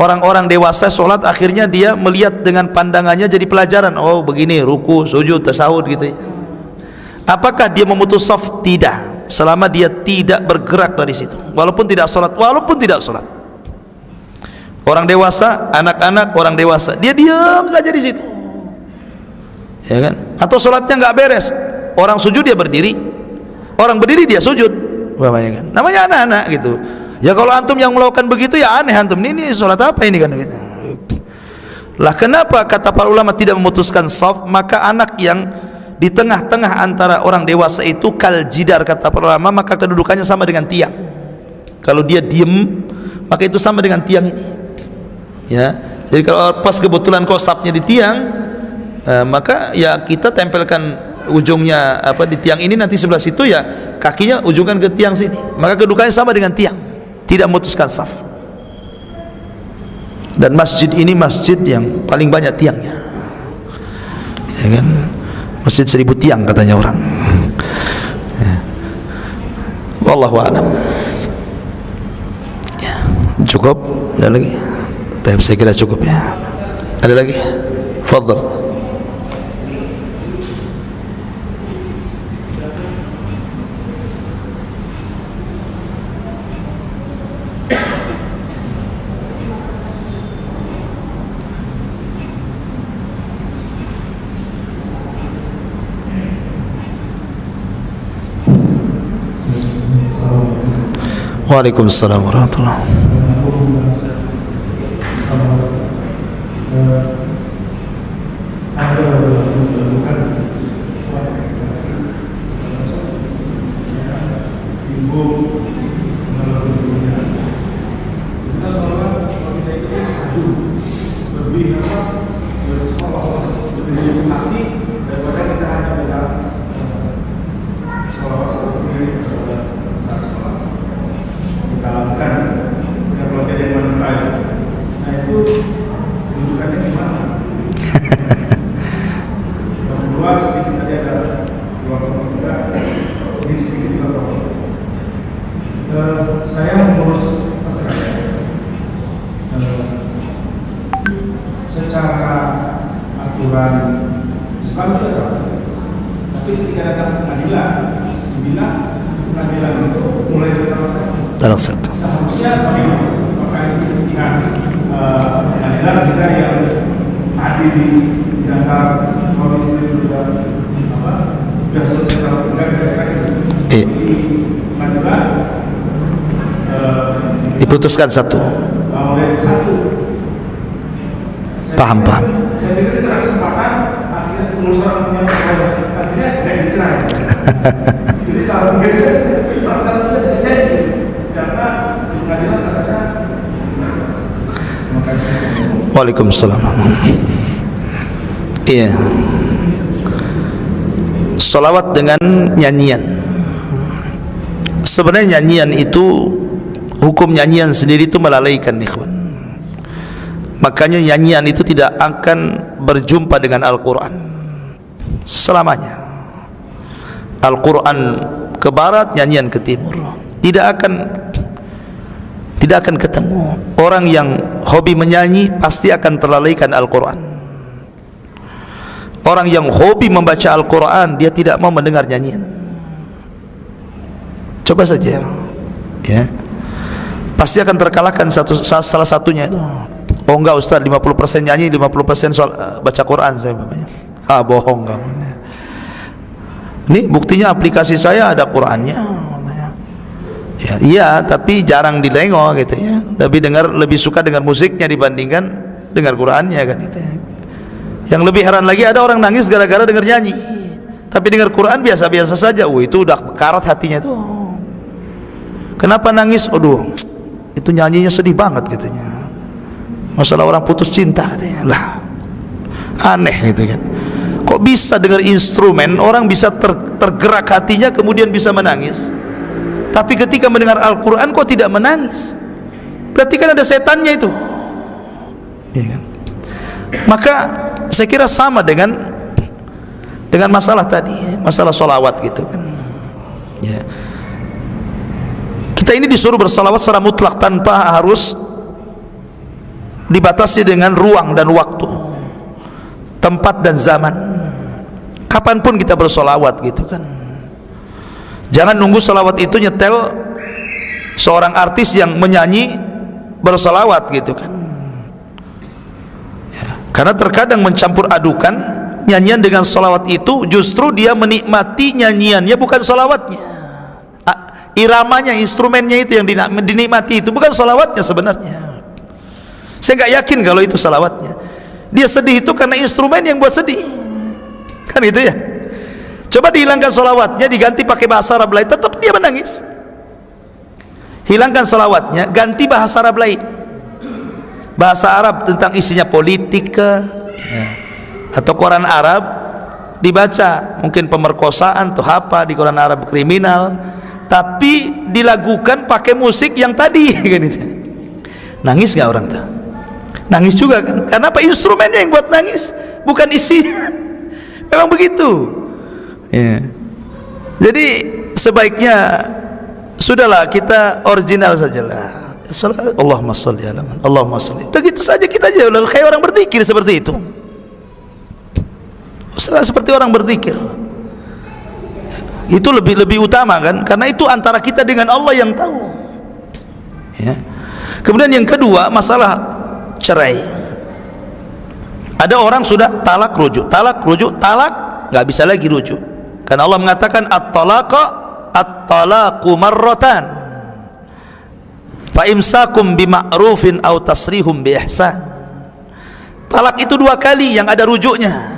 orang-orang dewasa sholat, akhirnya dia melihat dengan pandangannya jadi pelajaran. Oh begini ruku, sujud, tasawuf gitu. Apakah dia memutus shaf? Tidak, selama dia tidak bergerak dari situ, walaupun tidak sholat, orang dewasa, anak-anak, orang dewasa, dia diam saja di situ, ya kan? Atau sholatnya nggak beres, orang sujud dia berdiri, orang berdiri dia sujud, namanya kan, namanya anak-anak gitu. Ya kalau antum yang melakukan begitu ya aneh, antum ini sholat apa ini kan gitu. Lah kenapa kata para ulama tidak memutuskan shaf? Maka anak yang di tengah-tengah antara orang dewasa itu kal jidar, kata para ulama, maka kedudukannya sama dengan tiang. Kalau dia diem, maka itu sama dengan tiang ini, ya. Jadi kalau pas kebetulan kosapnya di tiang, maka ya kita tempelkan ujungnya apa di tiang ini, nanti sebelah situ ya kakinya ujungkan ke tiang sini, maka kedudukannya sama dengan tiang, tidak memutuskan shaf. Dan masjid ini masjid yang paling banyak tiangnya, ya kan? Masjid 1000 tiang katanya orang. Wallahu a'lam. Ya, cukup? Ada lagi? Saya kira cukup ya. Ada lagi? Fadhal. Waalaikumsalam warahmatullahi wabarakatuh. Saya mengurus perceraian secara aturan Islam itu ada, tapi ketika datang pengadilan dibilang pengadilan itu mulai dari talak satu. Seharusnya bagaimana? Apakah itu istilah pengadilan kita yang tadi di antara suami istri sudah selesai talak enggak pengadilan diputuskan satu. Paham. Saya pikir itu ada kesempatan akhirnya pengurusan punya akhirnya tidak dicerai. Jadi kalau tiga cerai perasaan itu tidak jadi karena pengadilan katanya. Waalaikumsalam. Iya. Salawat dengan nyanyian. Sebenarnya nyanyian itu, hukum nyanyian sendiri itu melalaikan, ikhwan. Makanya nyanyian itu tidak akan berjumpa dengan Al-Quran selamanya. Al-Quran ke barat, nyanyian ke timur, tidak akan ketemu. Orang yang hobi menyanyi pasti akan terlalaikan Al-Quran. Orang yang hobi membaca Al-Quran, dia tidak mau mendengar nyanyian. Coba saja, ya, pasti akan terkalahkan salah satunya itu. Oh enggak Ustaz, 50% nyanyi, 50% soal baca Quran saya namanya. Bohong kamu. Ini buktinya aplikasi saya ada Qurannya. Ya, iya, tapi jarang dilengok gitu ya. Lebih suka dengar musiknya dibandingkan dengar Qurannya kan gitu ya. Yang lebih heran lagi, ada orang nangis gara-gara dengar nyanyi. Tapi dengar Quran biasa-biasa saja. Itu udah karat hatinya tuh. Kenapa nangis? Aduh, itu nyanyinya sedih banget katanya. Masalah orang putus cinta katanya. Lah, aneh gitu kan. Kok bisa dengar instrumen orang bisa tergerak hatinya kemudian bisa menangis, tapi ketika mendengar Al-Quran kok tidak menangis? Berarti kan ada setannya itu, ya kan? Maka saya kira sama dengan dengan masalah tadi, masalah sholawat gitu kan. Ya. Kita ini disuruh bersalawat secara mutlak tanpa harus dibatasi dengan ruang dan waktu, tempat dan zaman. Kapanpun kita bersolawat gitu kan. Jangan nunggu salawat itu nyetel seorang artis yang menyanyi bersolawat gitu kan. Ya. Karena terkadang mencampur adukan nyanyian dengan solawat itu, justru dia menikmati nyanyiannya bukan solawatnya. Iramanya, instrumennya itu yang dinikmati, itu bukan solawatnya sebenarnya. Saya nggak yakin kalau itu salawatnya. Dia sedih itu karena instrumen yang buat sedih, kan gitu ya. Coba dihilangkan solawatnya, diganti pakai bahasa Arab lain, tetap dia menangis. Hilangkan solawatnya, ganti bahasa Arab lain, bahasa Arab tentang isinya politik atau Quran Arab dibaca, mungkin pemerkosaan atau apa di Quran Arab, kriminal, tapi dilakukan pakai musik yang tadi kan itu. Nangis nggak orang tuh? Nangis juga kan? Karena apa? Instrumennya yang buat nangis, bukan isinya. Memang begitu ya. Jadi sebaiknya sudahlah, kita original sajalah. Allahumma sholli ala Muhammad, Allahumma sholli. Begitu saja kita aja, kayak orang berzikir seperti itu. Seperti orang berzikir. Itu lebih utama kan, karena itu antara kita dengan Allah yang tahu ya. Kemudian yang kedua, masalah cerai. Ada orang sudah talak rujuk, nggak bisa lagi rujuk, karena Allah mengatakan at-talaqu marratan fa imsakum bima'rufin aw tasrihum bi ihsan. Talak itu 2 kali yang ada rujuknya.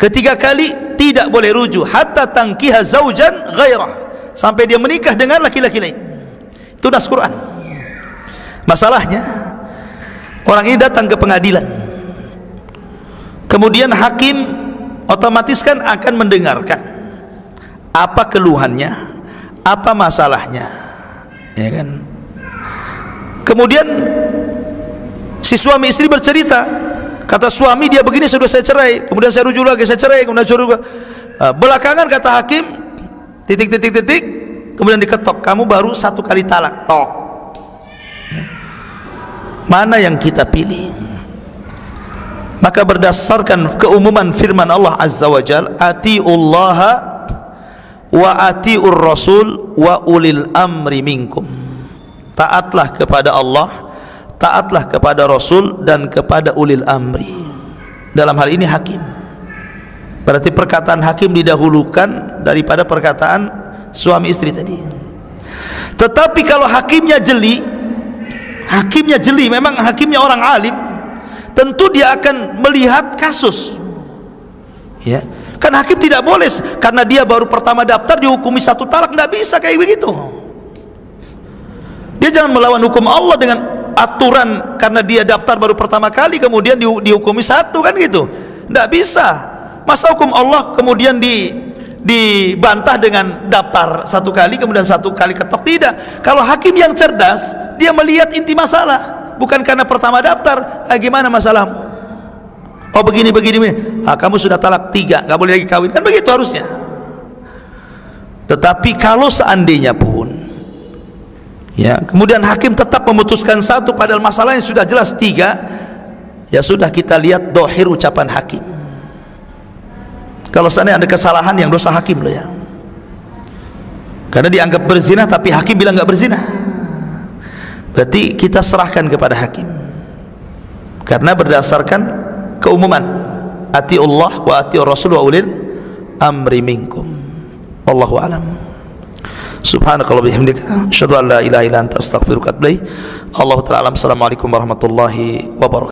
Ketiga kali tidak boleh rujuk, hatta tangkiha zaujan ghairah, sampai dia menikah dengan laki-laki lain. Itu nas Quran. Masalahnya orang ini datang ke pengadilan, kemudian hakim otomatis kan akan mendengarkan apa keluhannya, apa masalahnya, ya kan. Kemudian si suami istri bercerita, kata suami dia begini, sudah saya cerai, kemudian saya rujuk lagi, saya cerai, kemudian saya rujuk. Belakangan kata hakim titik, kemudian diketok, kamu baru 1 kali talak, tok. Mana yang kita pilih? Maka berdasarkan keumuman firman Allah Azza wa Jalla, atiullaha wa atiur rasul wa ulil amri minkum. Taatlah kepada Allah, taatlah kepada Rasul, dan kepada ulil amri. Dalam hal ini hakim. Berarti perkataan hakim didahulukan daripada perkataan suami istri tadi. Tetapi kalau hakimnya jeli, memang hakimnya orang alim, tentu dia akan melihat kasus ya. Kan hakim tidak boleh karena dia baru pertama daftar dihukumi 1 talak, nggak bisa kayak begitu. Dia jangan melawan hukum Allah dengan aturan karena dia daftar baru pertama kali kemudian dihukumi 1 kan gitu. Nggak bisa. Masa hukum Allah kemudian dibantah dengan daftar 1 kali kemudian 1 kali ketok? Tidak. Kalau hakim yang cerdas, dia melihat inti masalah, bukan karena pertama daftar. Gimana masalahmu? Oh begini. Kamu sudah talak 3, nggak boleh lagi kawin, kan begitu harusnya. Tetapi kalau seandainya pun ya, kemudian hakim tetap memutuskan 1 padahal masalahnya sudah jelas 3, ya sudah, kita lihat dohir ucapan hakim. Kalau seandainya ada kesalahan, yang dosa hakim loh ya, karena dianggap berzina tapi hakim bilang nggak berzina. Berarti kita serahkan kepada hakim, karena berdasarkan keumuman atiullah wa atiur rasul wa ulil amri minkum. Wallahu a'lam. Subhanakallah bihamdika asyhadu an la ilaha illa anta astaghfiruka wa atubu ilaik. Allahu ta'ala alam. Assalamualaikum warahmatullahi wabarakatuh.